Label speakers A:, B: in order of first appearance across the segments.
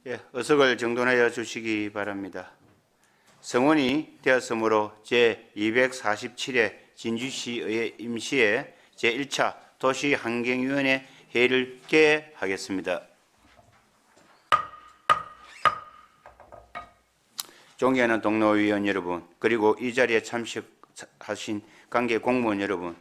A: 예, 의석을 정돈하여 주시기 바랍니다. 성원이 되었으므로 제247회 진주시의회 임시회 제1차 도시환경위원회 회의를 개하겠습니다. 존경하는 동료위원 여러분, 그리고 이 자리에 참석하신 관계 공무원 여러분,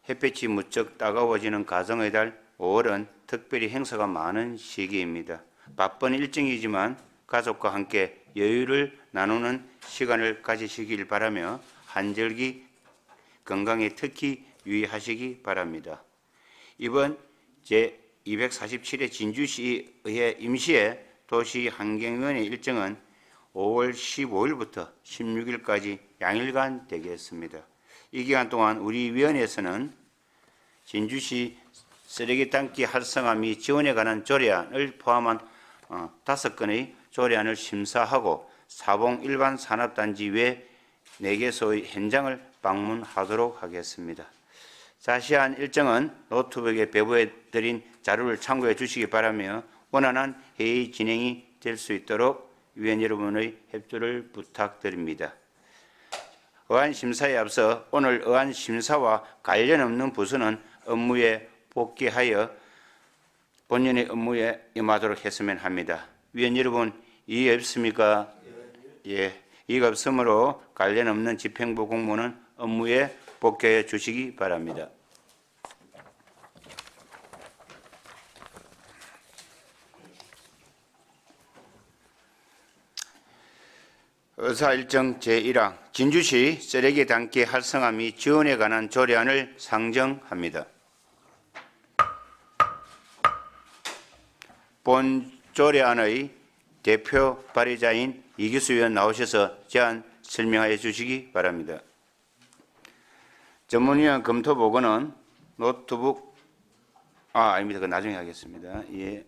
A: 햇볕이 무척 따가워지는 가정의 달 5월은 특별히 행사가 많은 시기입니다. 바쁜 일정이지만 가족과 함께 여유를 나누는 시간을 가지시길 바라며 한절기 건강에 특히 유의하시기 바랍니다. 이번 제247회 진주시의회 임시회 도시환경위원회 일정은 5월 15일부터 16일까지 양일간 되겠습니다. 이 기간 동안 우리 위원회에서는 진주시 쓰레기 담기 활성화 및 지원에 관한 조례안을 포함한 5건의 조례안을 심사하고 사봉 일반 산업단지 외 4개소의 현장을 방문하도록 하겠습니다. 자세한 일정은 노트북에 배부해드린 자료를 참고해 주시기 바라며 원활한 회의 진행이 될 수 있도록 위원 여러분의 협조를 부탁드립니다. 의안심사에 앞서 오늘 의안심사와 관련 없는 부서는 업무에 복귀하여 본연의 업무에 임하도록 했으면 합니다. 위원 여러분, 이의 없습니까? 예, 이의가 없으므로 관련 없는 집행부 공무원은 업무에 복귀해 주시기 바랍니다. 의사일정 제1항 진주시 쓰레기 담기 활성화 및 지원에 관한 조례안을 상정합니다. 본 조례안의 대표 발의자인 이규수 의원 나오셔서 제안 설명하여 주시기 바랍니다. 전문위원 검토 보고는 노트북 아닙니다. 그 나중에 하겠습니다. 예.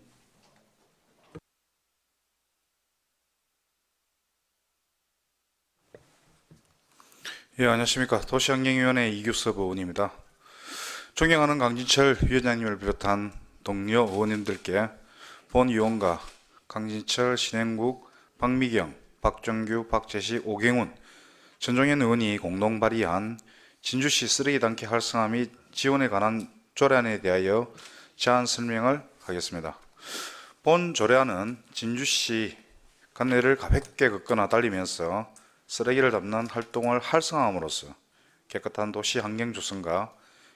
B: 예, 안녕하십니까. 도시환경위원회 이규섭 의원입니다. 존경하는 강진철 위원장님을 비롯한 동료 의원님들께 본 위원과 강진철, 신행국, 박미경, 박정규, 박재식, 오경훈, 전종현 의원이 공동 발의한 진주시 쓰레기 담기 활성화 및 지원에 관한 조례안에 대하여 제안 설명을 하겠습니다. 본 조례안은 진주시 관내를 가볍게 걷거나 달리면서 쓰레기를 담는 활동을 활성화함으로써 깨끗한 도시 환경 조성과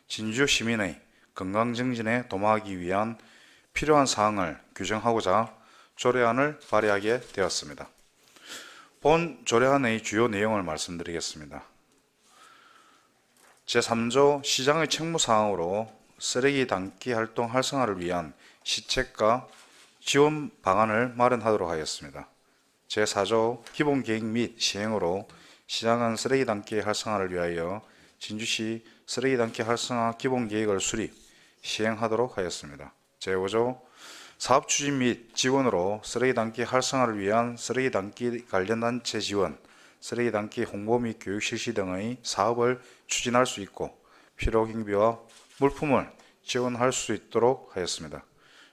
B: 진주 시민의 건강 증진에 도모하기 위한 필요한 사항을 규정하고자 조례안을 발의하게 되었습니다. 본 조례안의 주요 내용을 말씀드리겠습니다. 제3조 시장의 책무사항으로 쓰레기 담기 활동 활성화를 위한 시책과 지원 방안을 마련하도록 하였습니다. 제4조 기본계획 및 시행으로 시장은 쓰레기 담기 활성화를 위하여 진주시 쓰레기 담기 활성화 기본계획을 수립, 시행하도록 하였습니다. 제5조 사업추진 및 지원으로 쓰레기 담기 활성화를 위한 쓰레기 담기 관련 단체 지원, 쓰레기 담기 홍보 및 교육 실시 등의 사업을 추진할 수 있고 필요 경비와 물품을 지원할 수 있도록 하였습니다.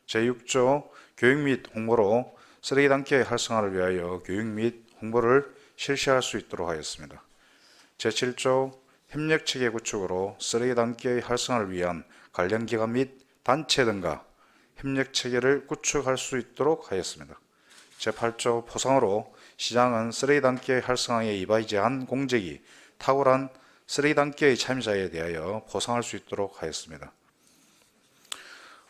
B: 제6조 교육 및 홍보로 쓰레기 담기의 활성화를 위하여 교육 및 홍보를 실시할 수 있도록 하였습니다. 제7조 협력체계 구축으로 쓰레기 담기의 활성화를 위한 관련 기관 및 단체 등과 협력체계를 구축할 수 있도록 하였습니다. 제8조 포상으로 시장은 쓰레기 담기의 활성화에 이바지한 공적이 탁월한 쓰레기 담기의 참여자에 대하여 포상할 수 있도록 하였습니다.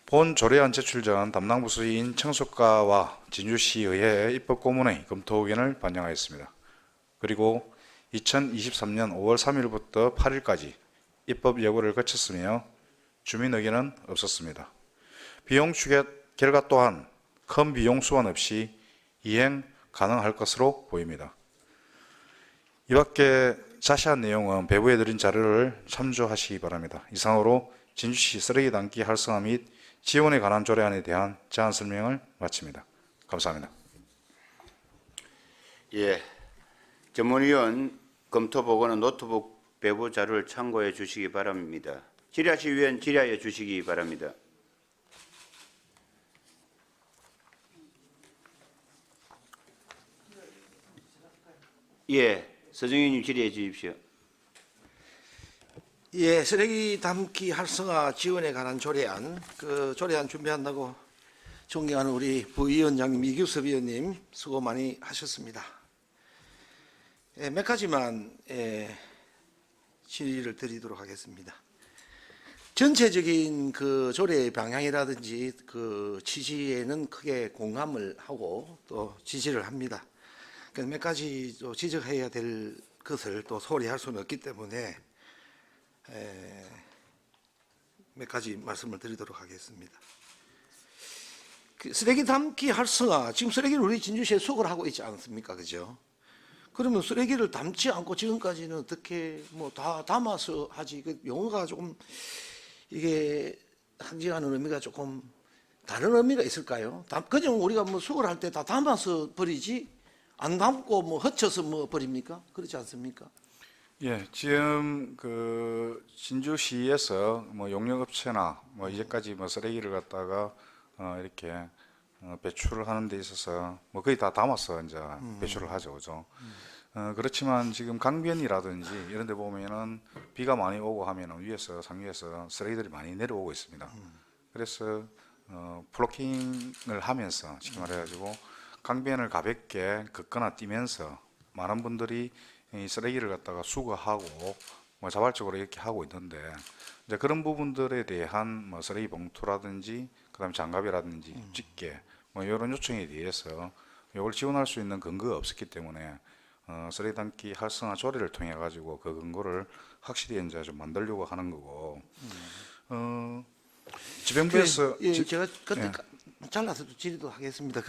B: 본 조례안 제출 전 담당 부서인 청소과와 진주시의회 입법고문의 검토 의견을 반영하였습니다. 그리고 2023년 5월 3일부터 8일까지 입법 여부를 거쳤으며 주민 의견은 없었습니다. 비용 추계 결과 또한 큰 비용 수완 없이 이행 가능할 것으로 보입니다. 이 밖에 자세한 내용은 배부해 드린 자료를 참조하시기 바랍니다. 이상으로 진주시 쓰레기 담기 활성화 및 지원에 관한 조례안에 대한 제안 설명을 마칩니다. 감사합니다.
A: 예, 전문위원 검토 보고는 노트북 배부 자료를 참고해 주시기 바랍니다. 질의하실 위원 질의하여 주시기 바랍니다. 예, 서정희님 질의해 주십시오.
C: 예, 쓰레기 담기 활성화 지원에 관한 조례안, 그 조례안 준비한다고 존경하는 우리 부위원장님, 이규섭 위원님 수고 많이 하셨습니다. 예, 몇 가지만 질의를 드리도록 하겠습니다. 전체적인 그 조례의 방향이라든지 그 취지에는 크게 공감을 하고 또 지지를 합니다. 그래서 몇 가지 또 지적해야 될 것을 또 소홀히 할 수는 없기 때문에 몇 가지 말씀을 드리도록 하겠습니다. 그 쓰레기 담기 활성화, 지금 쓰레기를 우리 진주시에 수거를 하고 있지 않습니까? 그죠? 그러면 쓰레기를 담지 않고 지금까지는 어떻게 뭐 다 담아서 하지? 그 용어가 조금 이게 상징하는 의미가 조금 다른 의미가 있을까요? 그냥 우리가 뭐 수거를 할 때 다 담아서 버리지 안 담고 뭐 흩쳐서 뭐 버립니까? 그렇지 않습니까?
B: 예, 지금 그 진주시에서 뭐 용역업체나 뭐 이제까지 뭐 쓰레기를 갖다가 이렇게 배출을 하는 데 있어서 뭐 거의 다 담아서 이제 배출을 하죠, 그죠? 그렇지만 지금 강변이라든지 이런 데 보면은 비가 많이 오고 하면은 위에서 상류에서 쓰레기들이 많이 내려오고 있습니다. 그래서 플로킹을 하면서 쉽게 말해가지고 강변을 가볍게 걷거나 뛰면서 많은 분들이 이 쓰레기를 갖다가 수거하고 뭐 자발적으로 이렇게 하고 있는데 이제 그런 부분들에 대한 뭐 쓰레기 봉투라든지 그다음 장갑이라든지 집게 뭐 이런 요청에 대해서 이걸 지원할 수 있는 근거가 없었기 때문에 쓰레기 담기 활성화 조례를 통해 가지고 그 근거를 확실히 이제 좀 만들려고 하는 거고 지병부에서
C: 제가 그때 잘라서 질의도 하겠습니다.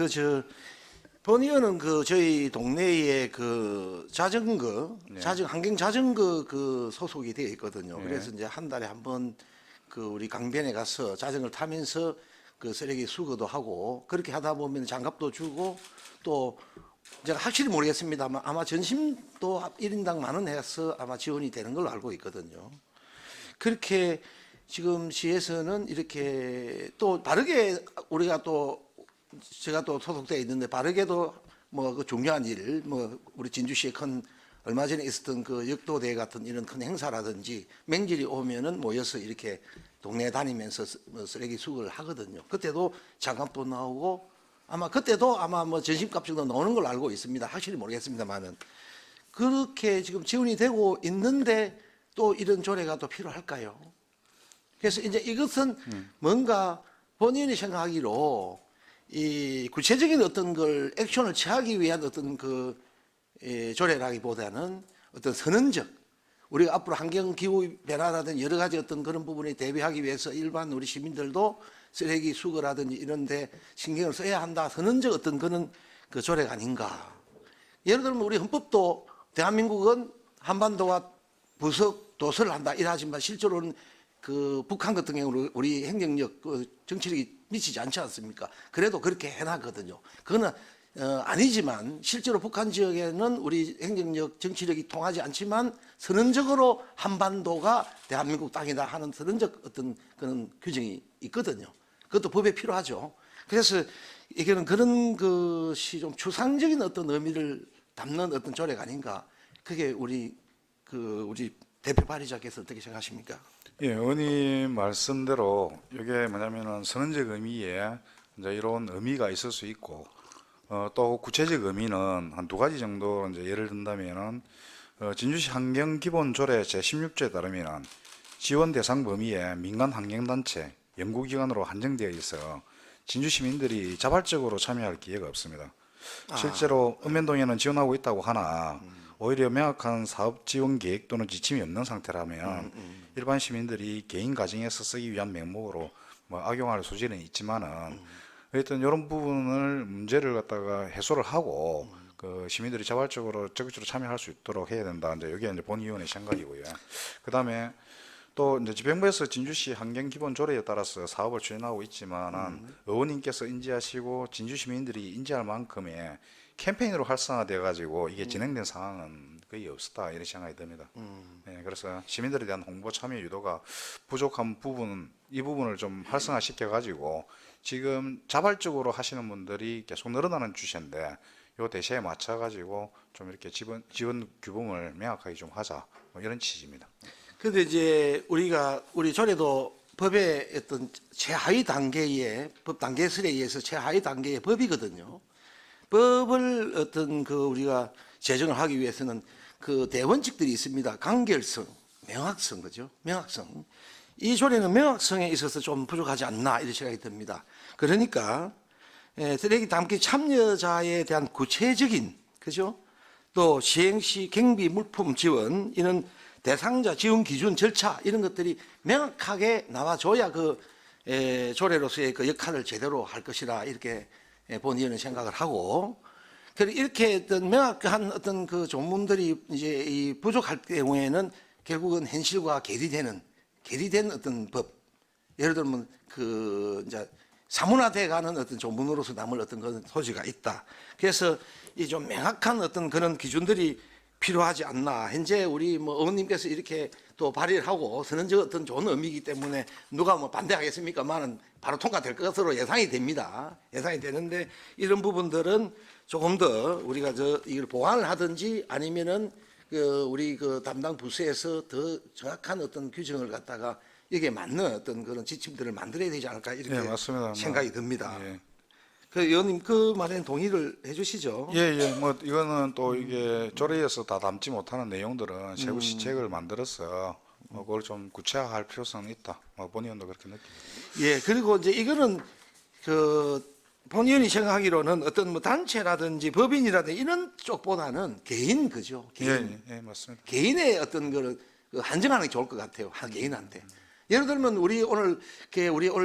C: 본 의원은 그 저희 동네에 그 자전거, 환경 자전거 그 소속이 되어 있거든요. 그래서 이제 한 달에 한 번 그 우리 강변에 가서 자전거를 타면서 그 쓰레기 수거도 하고 그렇게 하다 보면 장갑도 주고 또 제가 확실히 모르겠습니다만 아마 전심도 1인당 10,000원 해서 아마 지원이 되는 걸로 알고 있거든요. 그렇게 지금 시에서는 이렇게 또 바르게 우리가 또 제가 또 소속되어 있는데 바르게도 뭐 그 중요한 일, 뭐 우리 진주시에 얼마 전에 있었던 그 역도대 같은 이런 큰 행사라든지 맹질이 오면은 모여서 이렇게 동네 다니면서 뭐 쓰레기 수거를 하거든요. 그때도 장갑도 나오고 아마 그때도 아마 뭐 전심값 정도 나오는 걸로 알고 있습니다. 확실히 모르겠습니다만은 그렇게 지금 지원이 되고 있는데 또 이런 조례가 또 필요할까요? 그래서 이제 이것은 뭔가 본인이 생각하기로 이 구체적인 어떤 걸 액션을 취하기 위한 어떤 그 조례라기보다는 어떤 선언적 우리가 앞으로 환경 기후 변화라든지 여러 가지 어떤 그런 부분에 대비하기 위해서 일반 우리 시민들도 쓰레기 수거라든지 이런 데 신경을 써야 한다. 선언적 어떤 그런 그 조례가 아닌가. 예를 들면 우리 헌법도 대한민국은 한반도와 부속 도서를 한다 이러하지만 실제로는 그 북한 같은 경우는 우리 행정력, 그 정치력이 미치지 않지 않습니까? 그래도 그렇게 해놨거든요. 그거는 아니지만 실제로 북한 지역에는 우리 행정력, 정치력이 통하지 않지만 선언적으로 한반도가 대한민국 땅이다 하는 선언적 어떤 그런 규정이 있거든요. 그것도 법에 필요하죠. 그래서 이게는 그런 것이 좀 추상적인 어떤 의미를 담는 어떤 조례가 아닌가. 그게 우리 대표 발의자께서 어떻게 생각하십니까?
B: 예, 의원님 말씀대로 이게 뭐냐면은 선언적 의미에 이제 이런 의미가 있을 수 있고 또 구체적 의미는 한 2가지 정도 이제 예를 든다면은 진주시 환경기본조례 제16조에 따르면은 지원 대상 범위에 민간 환경단체, 연구기관으로 한정되어 있어 진주 시민들이 자발적으로 참여할 기회가 없습니다. 실제로 읍면동에는 지원하고 있다고 하나 오히려 명확한 사업 지원 계획 또는 지침이 없는 상태라면 일반 시민들이 개인 가정에서 쓰기 위한 명목으로 뭐 악용할 소지는 있지만은 하여튼 이런 부분을 문제를 갖다가 해소를 하고 그 시민들이 자발적으로 적극적으로 참여할 수 있도록 해야 된다. 이제 여기 이제 본위원회 생각이고요. 그다음에 또 이제 지방부에서 진주시 환경기본조례에 따라서 사업을 추진하고 있지만은 의원님께서 인지하시고 진주 시민들이 인지할 만큼의 캠페인으로 활성화돼 가지고 이게 진행된 상황은 거의 없었다 이런 생각이 듭니다. 네, 그래서 시민들에 대한 홍보 참여 유도가 부족한 부분 이 부분을 좀 활성화시켜 가지고 지금 자발적으로 하시는 분들이 계속 늘어나는 추세인데 요 대세에 맞춰 가지고 좀 이렇게 지원 규범을 명확하게 좀 하자 뭐 이런 취지입니다.
C: 근데 이제 우리 전에도 법의 어떤 최하위 단계의 법 단계설에 의해서 최하위 단계의 법이거든요. 법을 어떤 우리가 제정을 하기 위해서는 그 대원칙들이 있습니다. 간결성, 명확성, 그죠? 명확성. 이 조례는 명확성에 있어서 좀 부족하지 않나 이런 생각이 듭니다. 그러니까 쓰레기 담기 참여자에 대한 구체적인, 그죠? 또 시행 시 경비 물품 지원 이런 대상자 지원 기준 절차 이런 것들이 명확하게 나와줘야 조례로서의 그 역할을 제대로 할 것이라 이렇게 본의원은 생각을 하고, 이렇게 어떤 명확한 어떤 그 조문들이 이제 이 부족할 경우에는 결국은 현실과 괴리되는 어떤 법, 예를 들면 이제 사문화돼가는 어떤 조문으로서 남을 어떤 그런 소지가 있다. 그래서 이 좀 명확한 어떤 그런 기준들이 필요하지 않나. 현재 우리 의원님께서 이렇게 또 발의를 하고 선언적 어떤 좋은 의미이기 때문에 누가 반대하겠습니까만은 바로 통과될 것으로 예상이 됩니다. 예상이 되는데 이런 부분들은 조금 더 우리가 이걸 보완을 하든지 아니면은 우리 담당 부서에서 더 정확한 어떤 규정을 갖다가 여기에 맞는 어떤 그런 지침들을 만들어야 되지 않을까 이렇게
B: 예, 맞습니다.
C: 생각이 듭니다.
B: 예.
C: 의원님 그 말에는 동의를 해주시죠?
B: 예. 뭐 이거는 또 이게 조례에서 다 담지 못하는 내용들은 세부 시책을 만들어서 그걸 좀 구체화할 필요성이 있다. 본의원도 그렇게 느낍니다.
C: 예, 그리고 이제 이거는 본의원이 생각하기로는 어떤 단체라든지 법인이라든지 이런 쪽보다는 개인, 그죠? 개인.
B: 예, 맞습니다.
C: 개인의 어떤 한정하는 게 좋을 것 같아요. 개인한테. 예를 들면 우리 오늘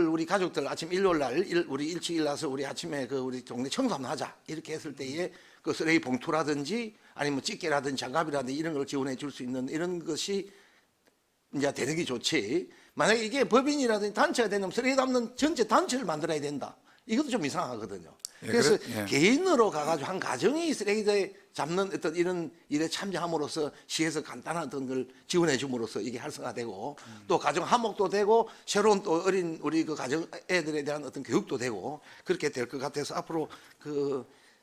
C: 우리 가족들 아침 일요일 날 우리 일찍 일어나서 우리 아침에 우리 동네 청소 한번 하자 이렇게 했을 때에 쓰레기 봉투라든지 아니면 집게라든지 장갑이라든지 이런 걸 지원해 줄 수 있는 이런 것이 이제 되는 게 좋지. 만약에 이게 법인이라든지 단체가 되면 쓰레기 담는 전체 단체를 만들어야 된다. 이것도 좀 이상하거든요. 그래서 개인으로 가가지고 한 가정이 쓰레기 잡는 어떤 이런 일에 참여함으로써 시에서 간단한 어떤 걸 지원해 줌으로써 이게 활성화되고 또 가정 화목도 되고 새로운 또 어린 우리 가정 애들에 대한 어떤 교육도 되고 그렇게 될 것 같아서 앞으로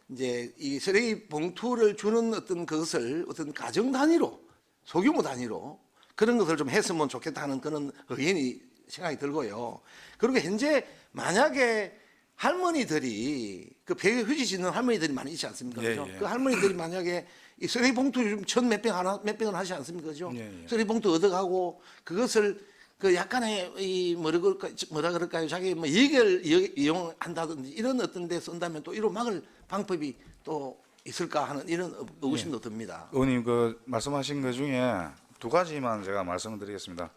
C: 이제 이 쓰레기 봉투를 주는 어떤 그것을 어떤 가정 단위로 소규모 단위로 그런 것을 좀 했으면 좋겠다는 그런 의견이 생각이 들고요. 그리고 현재 만약에 할머니들이 폐 휴지 짓는 할머니들이 많이 있지 않습니까? 그죠? 그 할머니들이 만약에 이 쓰레기 봉투 요즘 몇 병을 하지 않습니까? 그죠? 쓰레기 봉투 얻어가고 그것을 약간의 뭐라 그럴까요? 자기 이익을 이용한다든지 이런 어떤 데 쓴다면 또 이로 막을 방법이 또 있을까 하는 이런 의구심도 듭니다.
B: 의원님 말씀하신 것 중에 두 가지만 제가 말씀드리겠습니다.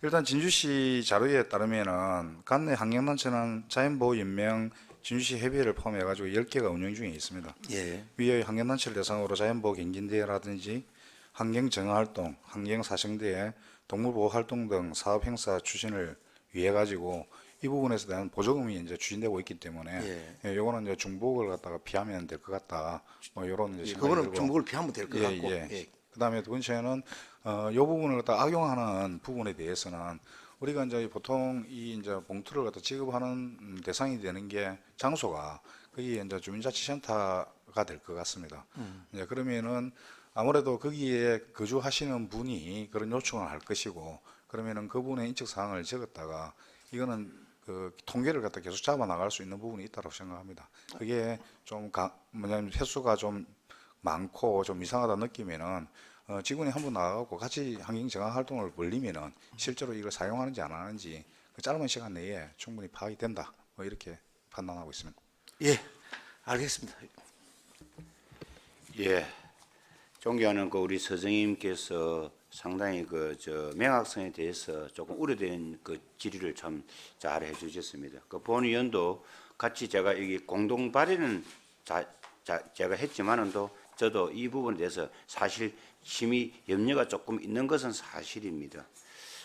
B: 일단 진주시 자료에 따르면은 관내 환경단체는 자연보호 연맹 진주시 협의회를 포함해가지고 10개가 운영 중에 있습니다.
C: 예.
B: 위의 환경단체를 대상으로 자연보호 경진대회라든지 환경정화활동, 환경사생대회, 동물보호활동 등 사업 행사 추진을 위해 가지고 이 부분에서 대한 보조금이 이제 추진되고 있기 때문에 요거는 이제 중복을 갖다가 피하면 될 것 같다. 요런 이제
C: 그거는 중복을 피하면 될 것 같고.
B: 그다음에 두 번째는 이 부분을 갖다 악용하는 부분에 대해서는 우리가 이제 보통 이제 봉투를 갖다 지급하는 대상이 되는 게 장소가 거기 이제 주민자치센터가 될 것 같습니다. 이제 그러면은 아무래도 거기에 거주하시는 분이 그런 요청을 할 것이고 그러면은 그분의 인적 사항을 적었다가 이거는 통계를 갖다 계속 잡아 나갈 수 있는 부분이 있다고 생각합니다. 그게 좀 뭐냐면 횟수가 좀 많고 좀 이상하다 느끼면은 직원이 한번 나가고 같이 환경정화 활동을 벌리면은 실제로 이걸 사용하는지 안 하는지 짧은 시간 내에 충분히 파악이 된다. 이렇게 판단하고 있습니다.
C: 예, 알겠습니다.
A: 예, 존경하는 우리 서정님께서 상당히 명확성에 대해서 조금 우려된 질의를 참 잘 해주셨습니다. 본의원도 같이 제가 여기 공동 발의는 제가 했지만은도 저도 이 부분에 대해서 사실 심히 염려가 조금 있는 것은 사실입니다.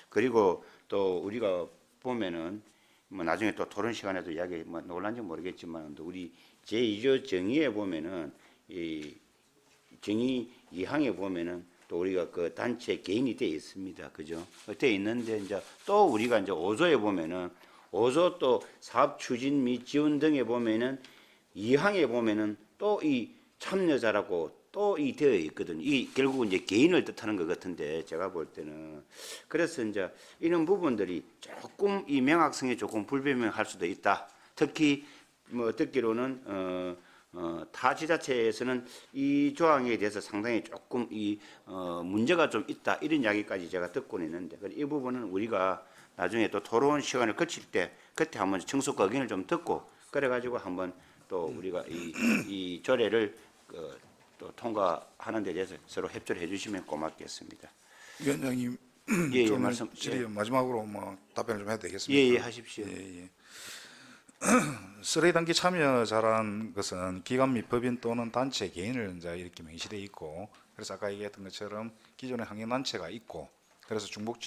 A: 그리고 또 우리가 보면은 나중에 또 토론 시간에도 이야기 논란지 모르겠지만 우리 제2조 정의에 보면은 이 정의 2항에 보면은 또 우리가 단체 개인이 되어 있습니다. 그죠? 되어 있는데 이제 또 우리가 이제 5조에 보면은 5조 또 사업 추진 및 지원 등에 보면은 2항에 보면은 또 이 참여자라고 또 이 되어 있거든요. 이 결국은 이제 개인을 뜻하는 것 같은데 제가 볼 때는 그래서 이제 이런 부분들이 조금 이 명확성이 조금 불분명할 수도 있다. 특히 뭐 듣기로는 타 지자체에서는 이 조항에 대해서 상당히 조금 문제가 좀 있다 이런 이야기까지 제가 듣고는 있는데 이 부분은 우리가 나중에 또 토론 시간을 거칠 때 그때 한번 청소과 의견을 좀 듣고 그래가지고 한번 또 우리가 이 조례를 또 통과하는 데 대해서 서로 협조를 해주시면 고맙겠습니다.
B: 위원장님,
A: 예,
B: 좀
A: 말씀.
B: 질의 마지막으로 뭐 답변을 좀 해도 되겠습니까?
A: 예, 하십시오.
B: 쓰레기 단기 참여자라는 것은 기관 및 법인 또는 단체 개인을 이제 이렇게 명시되어 있고, 그래서 아까 얘기했던 것처럼 기존의 환경단체가 있고, 그래서 중복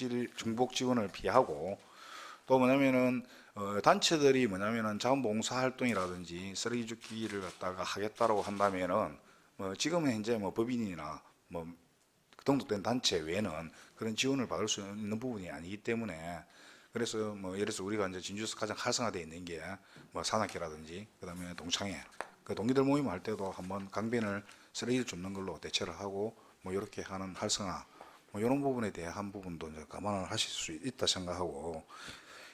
B: 지원을 피하고, 또 뭐냐면은 단체들이 뭐냐면은 자원봉사 활동이라든지 쓰레기 줍기를 갖다가 하겠다라고 한다면은 뭐 지금 현재 뭐 법인이나 뭐 등록된 단체 외에는 그런 지원을 받을 수 있는 부분이 아니기 때문에, 그래서 뭐 예를 들어서 우리가 이제 진주에서 가장 활성화되어 있는 게 뭐 산악회라든지 그다음에 동창회, 그 동기들 모임 할 때도 한번 강변을 쓰레기를 줍는 걸로 대체를 하고 뭐 이렇게 하는 활성화, 뭐 이런 부분에 대한 부분도 이제 감안을 하실 수 있다 생각하고,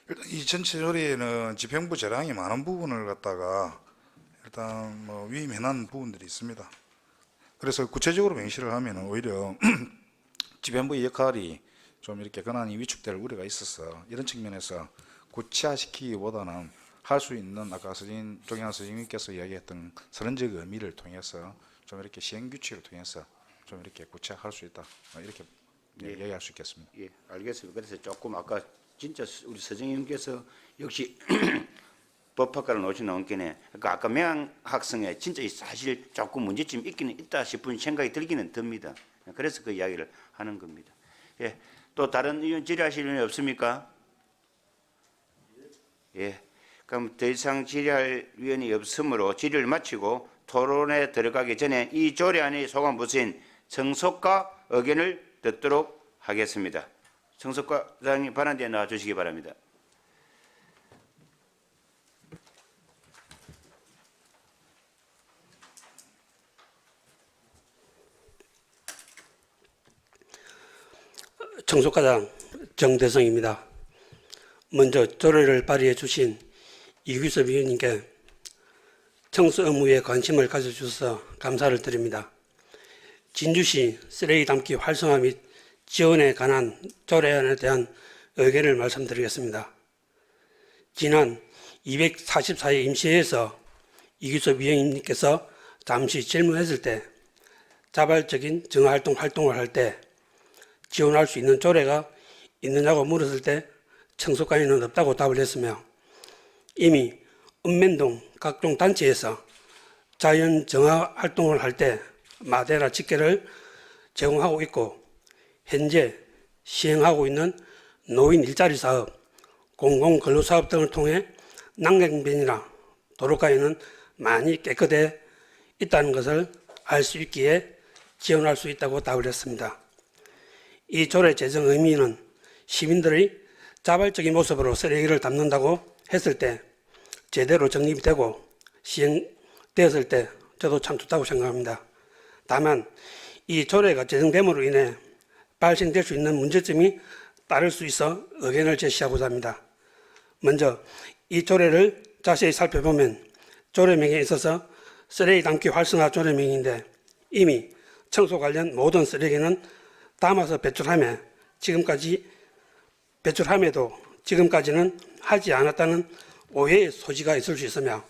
B: 일단 이 전체 조례에는 집행부 재량이 많은 부분을 갖다가 일단 뭐 위임해놓은 부분들이 있습니다. 그래서 구체적으로 명시를 하면은 오히려 집행부의 역할이 좀 이렇게 권한이 위축될 우려가 있어서 이런 측면에서 구체화시키기보다는 할 수 있는 아까 조경환 선생님께서 이야기했던 서론적 의미를 통해서 좀 이렇게 시행 규칙을 통해서 좀 이렇게 구체화할 수 있다 이렇게 이야기할 수 있겠습니다.
A: 예, 알겠습니다. 그래서 조금 아까 진짜 우리 서정님께서 역시 법학과를 오신 게네. 그러니까 아까 명학성에 진짜 사실 조금 문제점이 있기는 있다 싶은 생각이 들기는 듭니다. 그래서 그 이야기를 하는 겁니다. 예, 또 다른 의원 질의하실 의원이 없습니까? 예, 그럼 더 이상 질의할 의원이 없으므로 질의를 마치고 토론에 들어가기 전에 이 조례안의 소관부서인 정석과 의견을 듣도록 하겠습니다. 정석과장님 발언대에 나와 주시기 바랍니다.
D: 청소과장 정대성입니다. 먼저 조례를 발의해 주신 이규섭 위원님께 청소 의무에 관심을 가져주셔서 감사를 드립니다. 진주시 쓰레기 담기 활성화 및 지원에 관한 조례안에 대한 의견을 말씀드리겠습니다. 지난 244회 임시회에서 이규섭 위원님께서 잠시 질문했을 때 자발적인 정화활동을 할 때 지원할 수 있는 조례가 있느냐고 물었을 때 청소과에는 없다고 답을 했으며, 이미 읍면동 각종 단체에서 자연 정화 활동을 할 때 마데라 집게를 제공하고 있고, 현재 시행하고 있는 노인 일자리 사업, 공공근로사업 등을 통해 난강변이나 도로가에는 많이 깨끗해 있다는 것을 알 수 있기에 지원할 수 있다고 답을 했습니다. 이 조례 제정 의미는 시민들의 자발적인 모습으로 쓰레기를 담는다고 했을 때 제대로 정립이 되고 시행되었을 때 저도 참 좋다고 생각합니다. 다만 이 조례가 제정됨으로 인해 발생될 수 있는 문제점이 따를 수 있어 의견을 제시하고자 합니다. 먼저 이 조례를 자세히 살펴보면 조례명에 있어서 쓰레기 담기 활성화 조례명인데 이미 청소 관련 모든 쓰레기는 담아서 배출함에도 지금까지는 하지 않았다는 오해의 소지가 있을 수 있으며,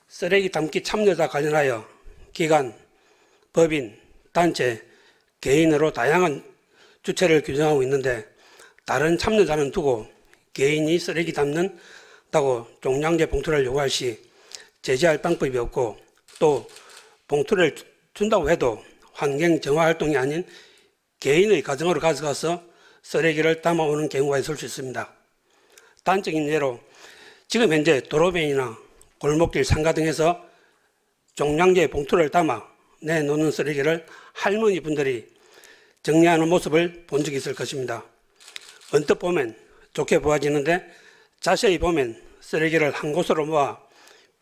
D: 쓰레기 담기 참여자 관련하여 기관, 법인, 단체, 개인으로 다양한 주체를 규정하고 있는데 다른 참여자는 두고 개인이 쓰레기 담는다고 종량제 봉투를 요구할 시 제재할 방법이 없고, 또 봉투를 준다고 해도 환경 정화 활동이 아닌 개인의 가정으로 가져가서 쓰레기를 담아오는 경우가 있을 수 있습니다. 단적인 예로 지금 현재 도로변이나 골목길 상가 등에서 종량제 봉투를 담아 내놓는 쓰레기를 할머니 분들이 정리하는 모습을 본 적이 있을 것입니다. 언뜻 보면 좋게 보아지는데 자세히 보면 쓰레기를 한 곳으로 모아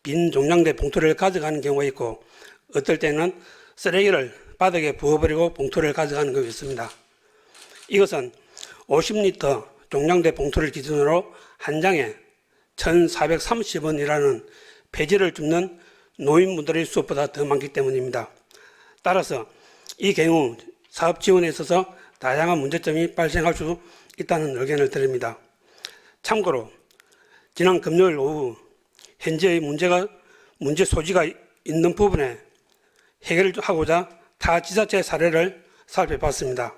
D: 빈 종량제 봉투를 가져가는 경우가 있고 어떨 때는 쓰레기를 바닥에 부어버리고 봉투를 가져가는 경우가 있습니다. 이것은 50리터 종량제 봉투를 기준으로 한 장에 1,430원이라는 폐지를 줍는 노인분들의 수업보다 더 많기 때문입니다. 따라서 이 경우 사업 지원에 있어서 다양한 문제점이 발생할 수 있다는 의견을 드립니다. 참고로 지난 금요일 오후 현재의 문제 소지가 있는 부분에 해결을 하고자 타 지자체 사례를 살펴봤습니다.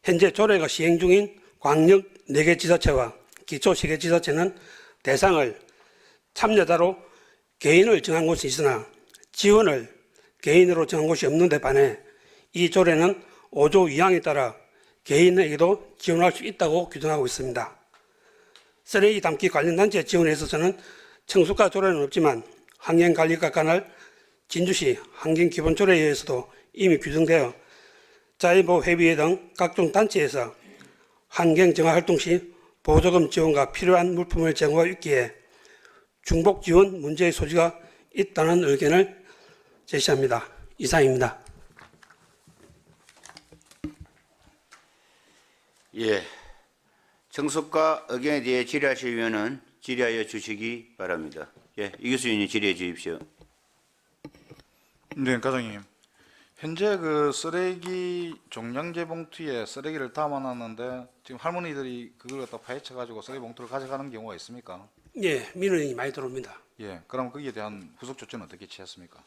D: 현재 조례가 시행 중인 광역 4개 지자체와 기초 3개 지자체는 대상을 참여자로 개인을 정한 곳이 있으나 지원을 개인으로 정한 곳이 없는 데 반해 이 조례는 5조 2항에 따라 개인에게도 지원할 수 있다고 규정하고 있습니다. 쓰레기 담기 관련 단체 지원에 있어서는 청수가 조례는 없지만 환경관리과 관할 진주시 환경기본조례에 의해서도 이미 규정되어 자연보호회의회 등 각종 단체에서 환경정화 활동 시 보조금 지원과 필요한 물품을 제공하고 있기에 중복 지원 문제의 소지가 있다는 의견을 제시합니다. 이상입니다.
A: 예, 청석과 의견에 대해 질의하실 위원은 질의하여 주시기 바랍니다. 예, 이 교수님이 질의해 주십시오.
B: 네, 과장님. 현재 그 쓰레기 종량제 봉투에 쓰레기를 담아놨는데 지금 할머니들이 그걸 갖다 파헤쳐 가지고 쓰레기 봉투를 가져가는 경우가 있습니까?
D: 예, 민원이 많이 들어옵니다.
B: 예, 그럼 거기에 대한 후속 조치는 어떻게 취했습니까?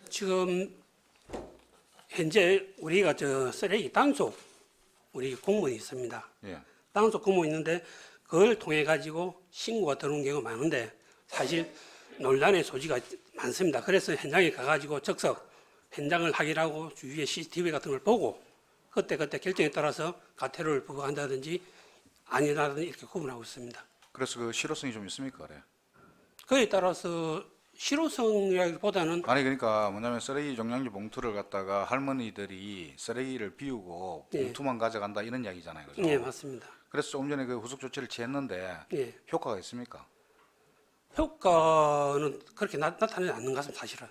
D: 지금 현재 우리가 쓰레기 단속 우리 공무원이 있습니다.
B: 예,
D: 단속 공무원이 있는데 그걸 통해 가지고 신고가 들어오는 경우가 많은데 사실 논란의 소지가 많습니다. 그래서 현장에 가가지고 즉석 현장을 확인하고 주위에 CCTV 같은 걸 보고 그때 결정에 따라서 가태료를 부과한다든지 아니라든지 이렇게 구분하고 있습니다.
B: 그래서 그 실효성이 좀 있습니까? 그래?
D: 그에 따라서 실효성이라기보다는
B: 아니 그러니까 뭐냐면 쓰레기 종량제 봉투를 갖다가 할머니들이 쓰레기를 비우고
D: 예.
B: 봉투만 가져간다 이런 이야기잖아요. 그죠?
D: 예, 맞습니다.
B: 그래서 조금 전에 그 후속 조치를 취했는데
D: 예.
B: 효과가 있습니까?
D: 효과는 그렇게 나타나지 않는 것 같습니다. 사실은.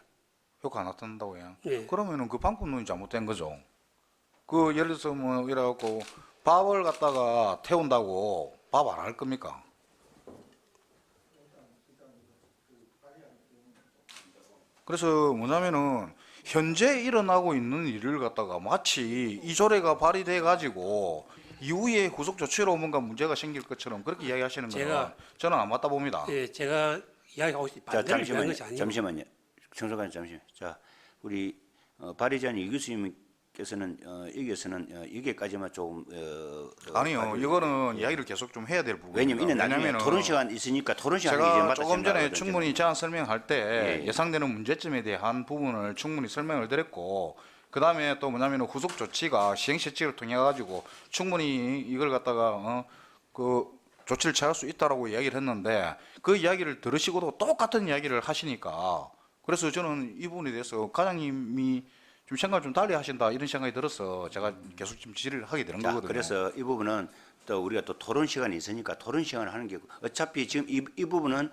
B: 효과 안 나타난다고요?
D: 예.
B: 그러면은 그 방법론이 잘못된 거죠. 그 예를 들어서 뭐 이래갖고 밥을 갖다가 태운다고 밥 안 할 겁니까? 그래서 뭐냐면은 현재 일어나고 있는 일을 갖다가 마치 이 조례가 발의돼 가지고 이후에 후속 조치로 뭔가 문제가 생길 것처럼 그렇게 이야기하시는 거는 저는 안 맞다 봅니다.
D: 예, 제가 이야기하고 싶은
A: 자,
D: 반대를 위한
A: 잠시만요.
D: 것이 아니고
A: 잠시만요. 청소관 잠시만요. 자, 우리 발의자인 이 교수님께서는 여기에서는 여기까지만 조금
B: 아니요, 이거는 이야기를 계속 좀 해야 될 부분입니다.
A: 왜냐면 이는 나중에
B: 왜냐면은
A: 토론 시간 있으니까 토론 시간이 이제
B: 제가
A: 마다
B: 조금 전에
A: 생각하거든요.
B: 충분히 제안 설명할 때
A: 예, 예.
B: 예상되는 문제점에 대한 부분을 충분히 설명을 드렸고 그 다음에 또 뭐냐면 후속 조치가 시행실칙을 통해 가지고 충분히 이걸 갖다가 그 조치를 취할 수 있다라고 이야기를 했는데 그 이야기를 들으시고도 똑같은 이야기를 하시니까 그래서 저는 이 부분에 대해서 과장님이 좀 생각을 좀 달리 하신다 이런 생각이 들어서 제가 계속 좀 질의를 하게 되는
A: 자,
B: 거거든요.
A: 그래서 이 부분은 또 우리가 또 토론 시간이 있으니까 토론 시간을 하는 게 어차피 지금 이 부분은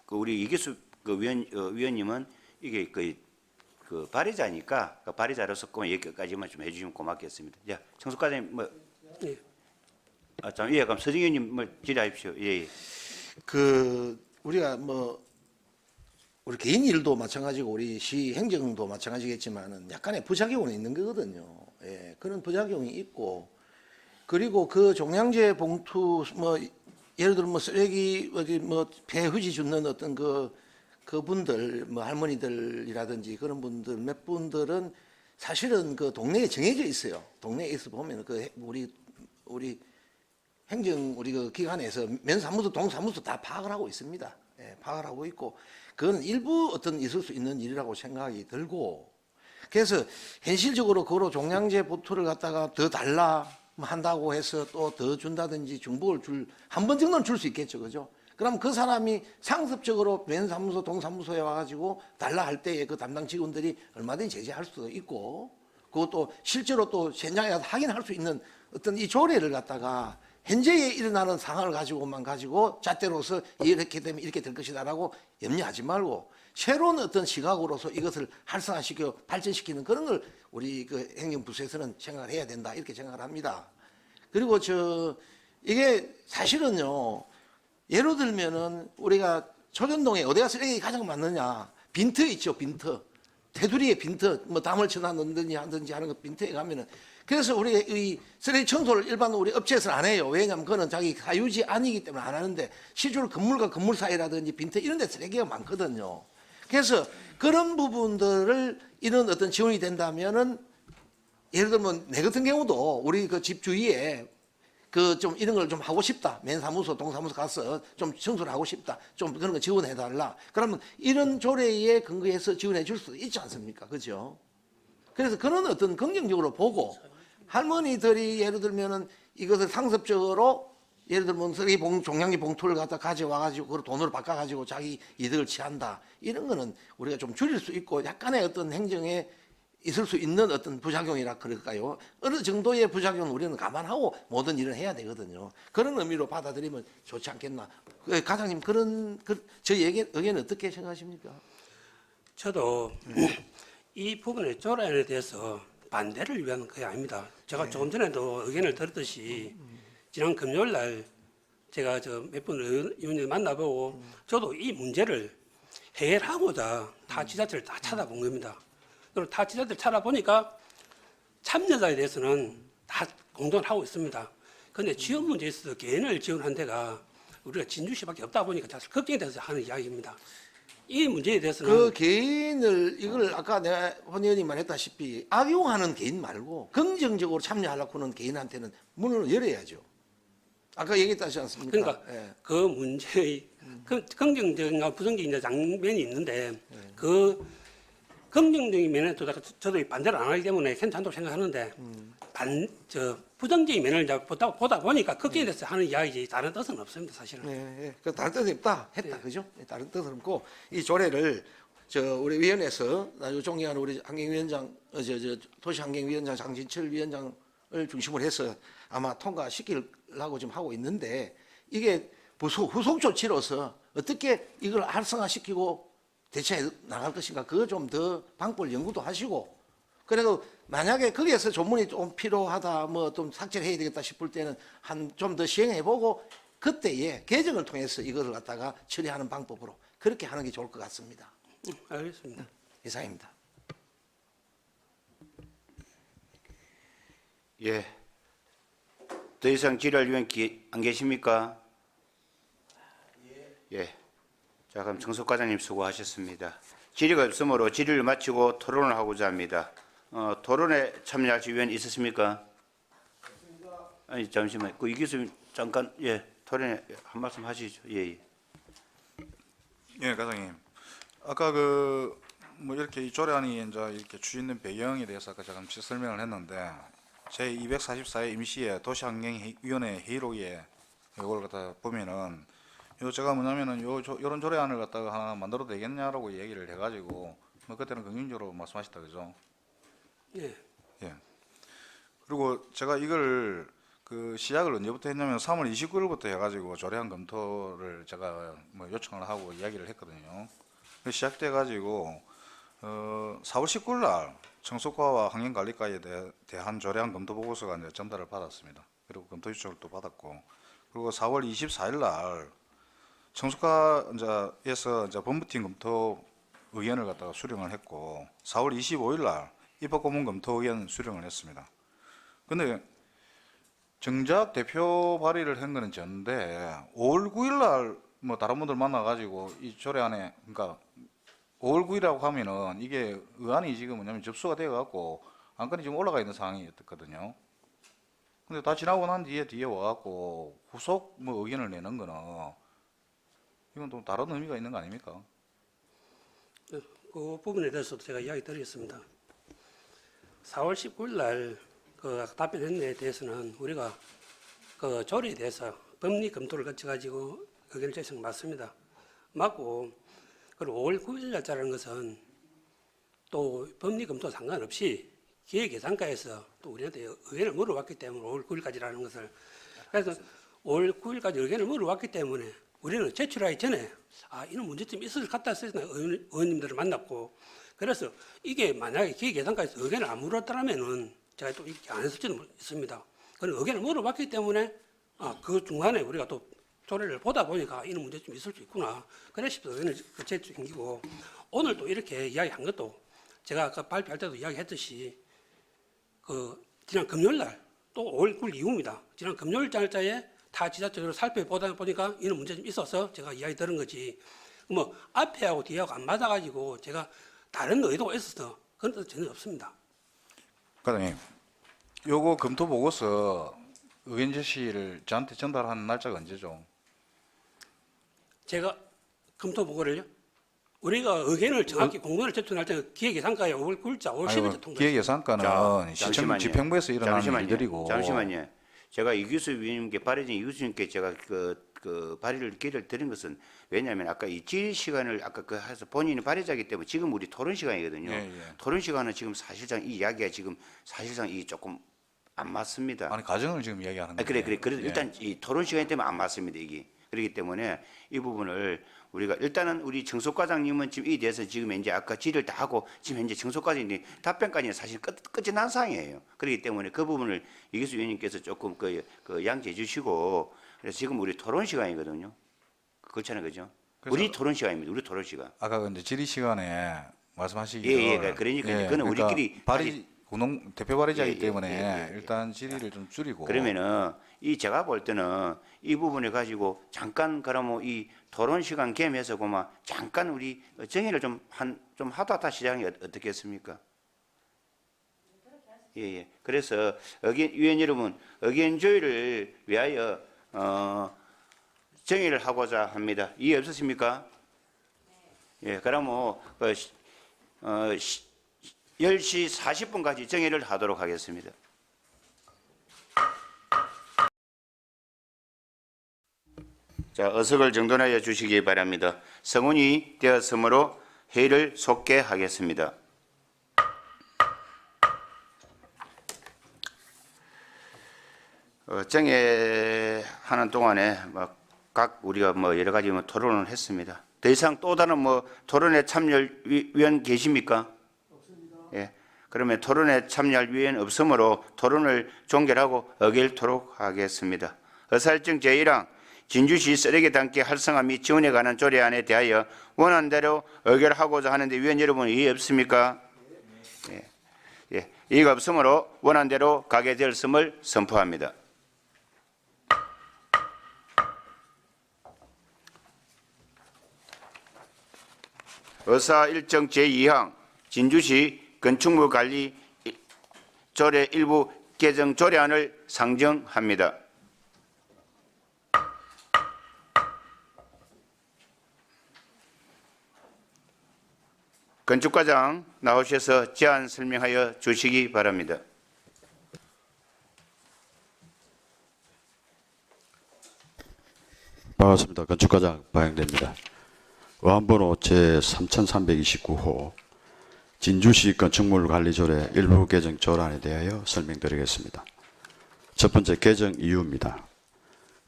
A: 그 우리 이기수 그 위원님은 이게 그 발의자니까 그 발의자로서 꼭 여기까지만 좀 해주시면 고맙겠습니다. 자, 청소과장님 뭐
D: 예.
A: 참 예, 그럼 서정 의원님 뭐 질의하십시오. 예, 예.
C: 그 우리가 뭐 우리 개인 일도 마찬가지고 우리 시 행정도 마찬가지겠지만은 약간의 부작용은 있는 거거든요. 예, 그런 부작용이 있고 그리고 그 종량제 봉투 뭐 예를 들어 뭐 쓰레기 어디 뭐 폐후지 줍는 어떤 그분들 뭐 할머니들이라든지 그런 분들 몇 분들은 사실은 그 동네에 정해져 있어요. 동네에 있어 보면 그 우리 행정 우리 그 기관에서 면사무소 동사무소 다 파악을 하고 있습니다. 예, 파악을 하고 있고 그건 일부 어떤 있을 수 있는 일이라고 생각이 들고 그래서 현실적으로 그로 종량제 봉투를 갖다가 더 달라 한다고 해서 또 더 준다든지 중복을 한 번 정도는 줄 수 있겠죠, 그죠? 그럼 그 사람이 상습적으로 면사무소 동사무소에 와가지고 달라 할 때에 그 담당 직원들이 얼마든지 제재할 수도 있고 그것도 실제로 또 현장에 가서 확인할 수 있는 어떤 이 조례를 갖다가 현재에 일어나는 상황을 가지고 잣대로서 이렇게 되면 이렇게 될 것이다라고 염려하지 말고 새로운 어떤 시각으로서 이것을 활성화시켜 발전시키는 그런 걸 우리 그 행정부서에서는 생각을 해야 된다 이렇게 생각을 합니다. 그리고 이게 사실은요 예를 들면은 우리가 초전동에 어디가 쓰레기 가장 많느냐 빈터 있죠 빈터 테두리에 빈터 뭐 담을 쳐놨는지 하든지 하는 거 빈터에 가면은 그래서 우리가 이 쓰레기 청소를 일반적으로 우리 업체에서는 안 해요. 왜냐하면 그거는 자기 사유지 아니기 때문에 안 하는데 실제로 건물과 건물 사이라든지 빈터 이런 데 쓰레기가 많거든요. 그래서 그런 부분들을 이런 어떤 지원이 된다면은 예를 들면 내 같은 경우도 우리 그 집 주위에 그 좀 이런 걸 좀 하고 싶다. 면사무소, 동사무소 가서 좀 청소를 하고 싶다. 좀 그런 거 지원해 달라. 그러면 이런 조례에 근거해서 지원해 줄 수도 있지 않습니까? 그죠? 그래서 그런 어떤 긍정적으로 보고 할머니들이 예를 들면은 이것을 상습적으로 예를 들면 쓰레기 종량제 봉투를 갖다 가져와가지고 그걸 돈으로 바꿔가지고 자기 이득을 취한다. 이런 거는 우리가 좀 줄일 수 있고 약간의 어떤 행정에 있을 수 있는 어떤 부작용이라 그럴까요? 어느 정도의 부작용은 우리는 감안하고 모든 일을 해야 되거든요. 그런 의미로 받아들이면 좋지 않겠나. 과장님 저희 의견은 어떻게 생각하십니까?
D: 저도 이 부분의 조례안에 대해서 반대를 위한 게 아닙니다. 제가 조금 전에도 의견을 들었듯이 지난 금요일 날 제가 몇 분 의원님 만나보고 저도 이 문제를 해결하고자 타 지자체를 다 찾아본 겁니다. 그리고 타 지자체를 찾아보니까 참여자에 대해서는 다 공존을 하고 있습니다. 그런데 지원 문제에 있어서 개인을 지원한 데가 우리가 진주시밖에 없다 보니까 사실 걱정이 돼서 하는 이야기입니다. 이 문제에 대해서는
C: 그 개인을 이걸 아까 내가 본 의원이 말했다시피 악용하는 개인 말고 긍정적으로 참여하려고 하는 개인한테는 문을 열어야죠. 아까 얘기했다지 않습니까?
D: 그러니까
C: 예.
D: 그 문제의 긍정적인가 부정적인 장면이 있는데 그 긍정적인 면에도 저도 반대를 안 하기 때문에 괜찮다고 생각하는데 부정적인 면을 이제 보다 보니까 거기에 대해서 하는 이야기지 다른 뜻은 없습니다 사실은.
C: 예. 그 다른 뜻이 없다 했다 그죠? 다른 뜻은 없고 이 조례를 우리 위원회에서 아주 존경하는 우리 환경위원장 도시환경위원장 장진철 위원장을 중심으로 해서 아마 통과시키려고 지금 하고 있는데 이게 후속 조치로서 어떻게 이걸 활성화시키고 대체해 나갈 것인가 그거 좀 더 방법을 연구도 하시고 그래도 만약에 거기에서 조문이 좀 필요하다 뭐 좀 삭제를 해야 되겠다 싶을 때는 좀 더 시행해보고 그때에 개정을 통해서 이거를 갖다가 처리하는 방법으로 그렇게 하는 게 좋을 것 같습니다.
D: 알겠습니다.
C: 이상입니다.
A: 예. 더 이상 질의할 의원 안 계십니까? 예. 자, 그럼 정석 과장님 수고하셨습니다. 질의가 없으므로 질의를 마치고 토론을 하고자 합니다. 토론에 참여하실 의원 있으십니까? 아니, 잠시만요. 이 교수님 잠깐, 토론에 한 말씀 하시죠. 예.
B: 예, 과장님. 아까 뭐 이렇게 이 조례안이 이제 이렇게 추진된 배경에 대해서 아까 잠시 설명을 했는데 제 244회 임시의 도시환경위원회 회의록에 이걸 갖다 보면은 제가 뭐냐면은 요런 조례안을 갖다가 하나 만들어도 되겠냐라고 얘기를 해가지고 뭐 그때는 긍정적으로 말씀하셨다 그죠?
D: 예.
B: 예. 그리고 제가 이걸 시작을 언제부터 했냐면 3월 29일부터 해가지고 조례안 검토를 제가 뭐 요청을 하고 이야기를 했거든요. 시작돼가지고 4월 19일 날 청소과와 환경관리과에 대한 조례안 검토 보고서가 이제 전달을 받았습니다. 그리고 검토 요청을 또 받았고 그리고 4월 24일 날 청소과에서 이제 본부팀 검토 의견을 갖다가 수령을 했고 4월 25일 날 입법고문 검토 의견 수령을 했습니다. 근데 정작 대표 발의를 한 거는 전데 5월 9일 날 뭐 다른 분들 만나가지고 이 조례안에 그러니까 5월 9일이라고 하면은 이게 의안이 지금 뭐냐면 접수가 돼갖고 안건이 지금 올라가 있는 상황이었거든요. 근데 다 지나고 난 뒤에 와갖고 후속 뭐 의견을 내는 거는 이건 또 다른 의미가 있는 거 아닙니까?
D: 그 부분에 대해서도 제가 이야기 드리겠습니다. 4월 19일 날 답변한 데에 대해서는 우리가 조례에 대해서 법리 검토를 거쳐가지고 의견을 제시한 거 맞습니다. 맞고 그리고 5월 9일 날짜라는 것은 또 법리 검토 상관없이 기획예산과에서 또 우리한테 의견을 물어봤기 때문에 5월 9일까지라는 것을 그래서 5월 9일까지 의견을 물어왔기 때문에 우리는 제출하기 전에 이런 문제점이 있을 것 같다 해서 의원님들을 만났고, 그래서 이게 만약에 기획예산과에서 의견을 안 물었더라면은 제가 또 이렇게 안 했을지도 있습니다. 그런 의견을 물어봤기 때문에 그 중간에 우리가 또 조례를 보다 보니까 이런 문제점이 있을 수 있구나. 그래서 의견을 제출하고, 오늘 또 이렇게 이야기한 것도 제가 아까 발표할 때도 이야기했듯이 지난 금요일 날 또 5월 9일 이후입니다. 지난 금요일 날짜에 타 지자체로 살펴보다 보니까 이런 문제점이 있어서 제가 이야기 들은 거지. 뭐 앞에하고 뒤하고 안 맞아가지고 제가 다른 의도가 있어서 그런 뜻 전혀 없습니다.
B: 과장님, 요거 검토 보고서 의견 제시를 저한테 전달하는 날짜가 언제죠?
D: 제가 검토 보고를요. 우리가 의견을 정확히 공문을 제출할 때는 기획예산과에 5월 9일자, 5월 10일자 통과.
B: 기획예산과는 시청
A: 잠시만요.
B: 집행부에서 일어나는
A: 잠시만요.
B: 일들이고.
A: 잠시만요. 제가 이규수 위원님께 발의진 이규수 님께 제가 그 발의를 기회를 드린 것은 왜냐하면 아까 이 질의 시간을 아까 그 해서 본인이 발의자이기 때문에 지금 우리 토론 시간이거든요.
B: 예.
A: 토론 시간은 지금 사실상 이 이야기가 지금 사실상 이 조금 안 맞습니다.
B: 아니 가정을 지금 이야기하는 거예요.
A: 그래. 그래도
B: 예.
A: 일단 이 토론 시간 때문에 안 맞습니다, 이게. 그렇기 때문에 이 부분을 우리가 일단은 우리 정소과장님은 지금 이 대해서 지금 이제 아까 질의를 다 하고 지금 현재 정소과장님 답변까지는 사실 끝이 난 상황이에요. 그렇기 때문에 그 부분을 이기수 위원님께서 조금 그 양지해 주시고, 그래서 지금 우리 토론 시간이거든요. 그렇잖아요, 그죠? 우리 토론 시간입니다. 우리 토론 시간.
B: 아까 근데 질의 시간에 말씀하시기
A: 예, 그러니까 이제 그거는 우리끼리
B: 발의 공동 대표 발의자이기
A: 예,
B: 때문에
A: 예.
B: 일단 질의를 좀 줄이고.
A: 그러면은 이 제가 볼 때는 이 부분을 가지고 잠깐 그러면 이 토론 시간 겸해서 고마 잠깐 우리 정의를 좀 하다 시작이 어떻겠습니까? 예. 그래서 위원 여러분 의견 조율을 위하여 정의를 하고자 합니다. 이해 없으십니까? 예. 그러면 10시 40분까지 정의를 하도록 하겠습니다. 자, 의석을 정돈하여 주시기 바랍니다. 성운이 되었으므로 회의를 속개하겠습니다. 정회하는 동안에 각 우리가 여러 가지 토론을 했습니다. 더 이상 또 다른 토론에 참여할 위원 계십니까? 없습니다. 예. 그러면 토론에 참여할 위원 없으므로 토론을 종결하고 의결토록 하겠습니다. 의사일정 제1항 진주시 쓰레기 담기 활성화 및 지원에 관한 조례안에 대하여 원안대로 의결하고자 하는데 위원 여러분 이해 없습니까? 예. 이의가 없으므로 원안대로 가게 되었음을 선포합니다. 의사일정 제2항 진주시 건축물 관리 조례 일부 개정 조례안을 상정합니다. 건축과장 나오셔서 제안 설명하여 주시기 바랍니다.
E: 반갑습니다. 건축과장 박영대입니다. 의안번호 제3329호 진주시 건축물관리조례 일부 개정 조례안에 대하여 설명드리겠습니다. 첫 번째 개정 이유입니다.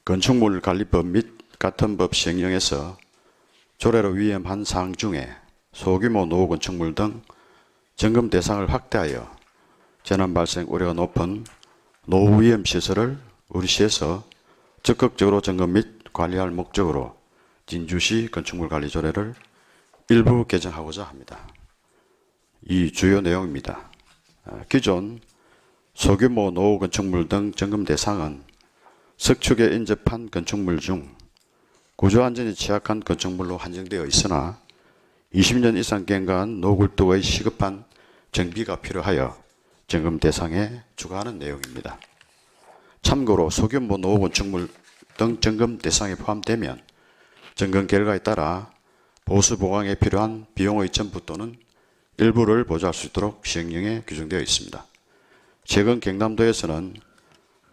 E: 건축물관리법 및 같은 법 시행령에서 조례로 위임한 사항 중에 소규모 노후 건축물 등 점검 대상을 확대하여 재난 발생 우려가 높은 노후 위험 시설을 우리 시에서 적극적으로 점검 및 관리할 목적으로 진주시 건축물관리조례를 일부 개정하고자 합니다. 이 주요 내용입니다. 기존 소규모 노후 건축물 등 점검 대상은 석축에 인접한 건축물 중 구조안전이 취약한 건축물로 한정되어 있으나 20년 이상 경과한 노굴뚝의 시급한 정비가 필요하여 점검 대상에 추가하는 내용입니다. 참고로 소규모 노후 건축물 등 점검 대상에 포함되면 점검 결과에 따라 보수 보강에 필요한 비용의 전부 또는 일부를 보조할 수 있도록 시행령에 규정되어 있습니다. 최근 경남도에서는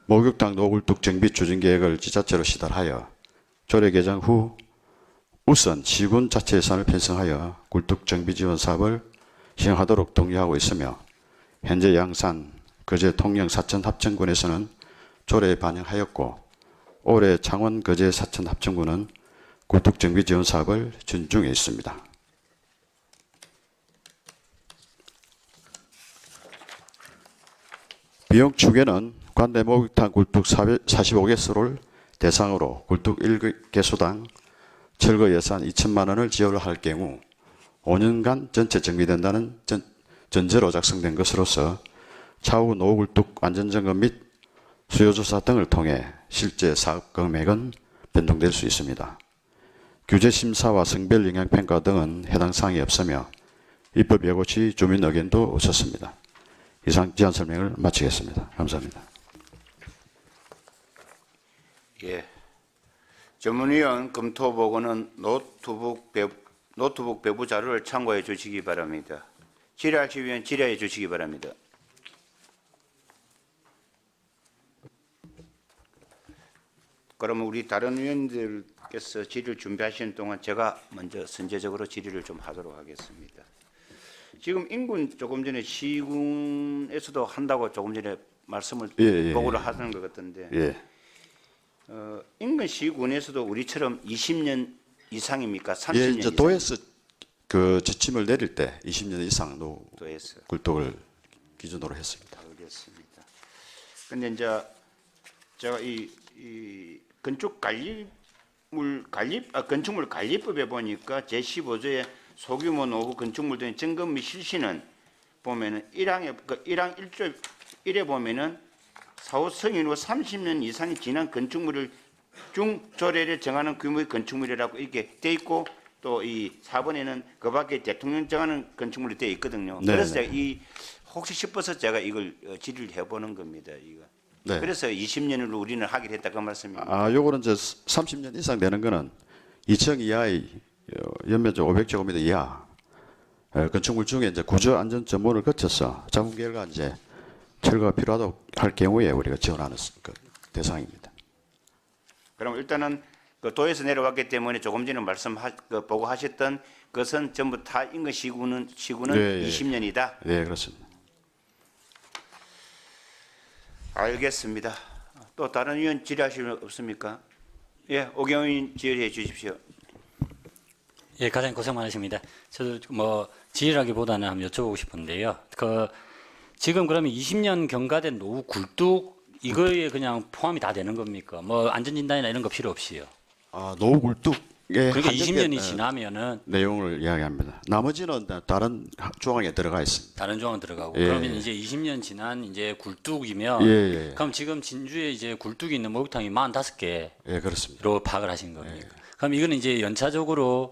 E: 목욕탕 노굴뚝 정비 추진 계획을 지자체로 시달하여 조례 개정 후 우선 시군 자체 예산을 편성하여 굴뚝 정비 지원 사업을 시행하도록 독려하고 있으며 현재 양산, 거제, 통영, 사천 합천군에서는 조례에 반영하였고 올해 창원, 거제, 사천 합천군은 굴뚝 정비 지원 사업을 진행 중에 있습니다. 비용 추계는 관내 목욕탕 굴뚝 45개소를 대상으로 굴뚝 1개소당 철거 예산 2천만 원을 지원을 할 경우 5년간 전체 정비된다는 전제로 작성된 것으로서 차후 노후굴뚝 안전점검 및 수요조사 등을 통해 실제 사업 금액은 변동될 수 있습니다. 규제심사와 성별 영향평가 등은 해당 사항이 없으며 입법 예고 시 주민 의견도 없었습니다. 이상 제안 설명을 마치겠습니다. 감사합니다.
A: 예. 전문위원 검토 보고는 노트북 배부 자료를 참고해 주시기 바랍니다. 질의하실 위원 질의해 주시기 바랍니다. 그러면 우리 다른 위원들께서 질의를 준비하시는 동안 제가 먼저 선제적으로 질의를 좀 하도록 하겠습니다. 지금 인군 조금 전에 시군에서도 한다고 조금 전에 말씀을 보고를 하는 것 같던데
E: 예.
A: 인근 시군에서도 우리처럼 20년 이상입니까? 30년
E: 예, 이제
A: 이상?
E: 도에서 그 지침을 내릴 때 20년 이상
A: 도에서
E: 굴뚝을 기준으로 했습니다.
A: 알겠습니다. 근데 이제 제가 이 건축물 관리법에 보니까 제15조에 소규모 노후 건축물 등 점검 및 실시는 보면은 1항 1조 1에 보면은 사후 승인 후 30년 이상이 지난 건축물을 중조례를 정하는 규모의 건축물이라고 이렇게 돼 있고 또 이 4번에는 그 밖에 대통령 정하는 건축물이 돼 있거든요.
E: 네,
A: 그래서
E: 네.
A: 제가 혹시 싶어서 제가 이걸 질의를 해보는 겁니다. 이거.
E: 네.
A: 그래서 20년으로 우리는 하기로 했다 그 말씀입니다.
E: 아, 요거는 이제 30년 이상 되는 거는 2층 이하의 연면적 500제곱미터 이하 건축물 중에 이제 구조 안전 전문을 거쳐서 자문 결과 이제 철거가 필요하다고 할 경우에 우리가 지원하는 그 대상입니다.
A: 그럼 일단은 그 도에서 내려왔기 때문에 조금 전에 보고하셨던 것은 전부 다 인근 시군은
E: 네, 예.
A: 20년이다.
E: 네, 그렇습니다.
A: 알겠습니다. 또 다른 위원 질의하실 분 없습니까? 예, 오경원 의원 질의해 주십시오.
F: 예, 과장님 고생 많으십니다. 저도 뭐 질의라기보다는 한번 여쭤보고 싶은데요. 지금 그러면 20년 경과된 노후 굴뚝 이거에 그냥 포함이 다 되는 겁니까? 뭐 안전진단이나 이런 거 필요 없이요.
E: 아, 노후 굴뚝에
F: 그러니까
E: 한정된
F: 20년이 지나면은
E: 내용을 이야기합니다. 나머지는 다른 조항에 들어가 있습니다.
F: 다른 조항 들어가고
E: 예.
F: 그러면 이제 20년 지난 이제 굴뚝이면
E: 예, 예.
F: 그럼 지금 진주에 이제 굴뚝이 있는 목욕탕이 45개로
E: 예, 그렇습니다.
F: 파악을 하신 겁니까? 그럼 이거는 이제 연차적으로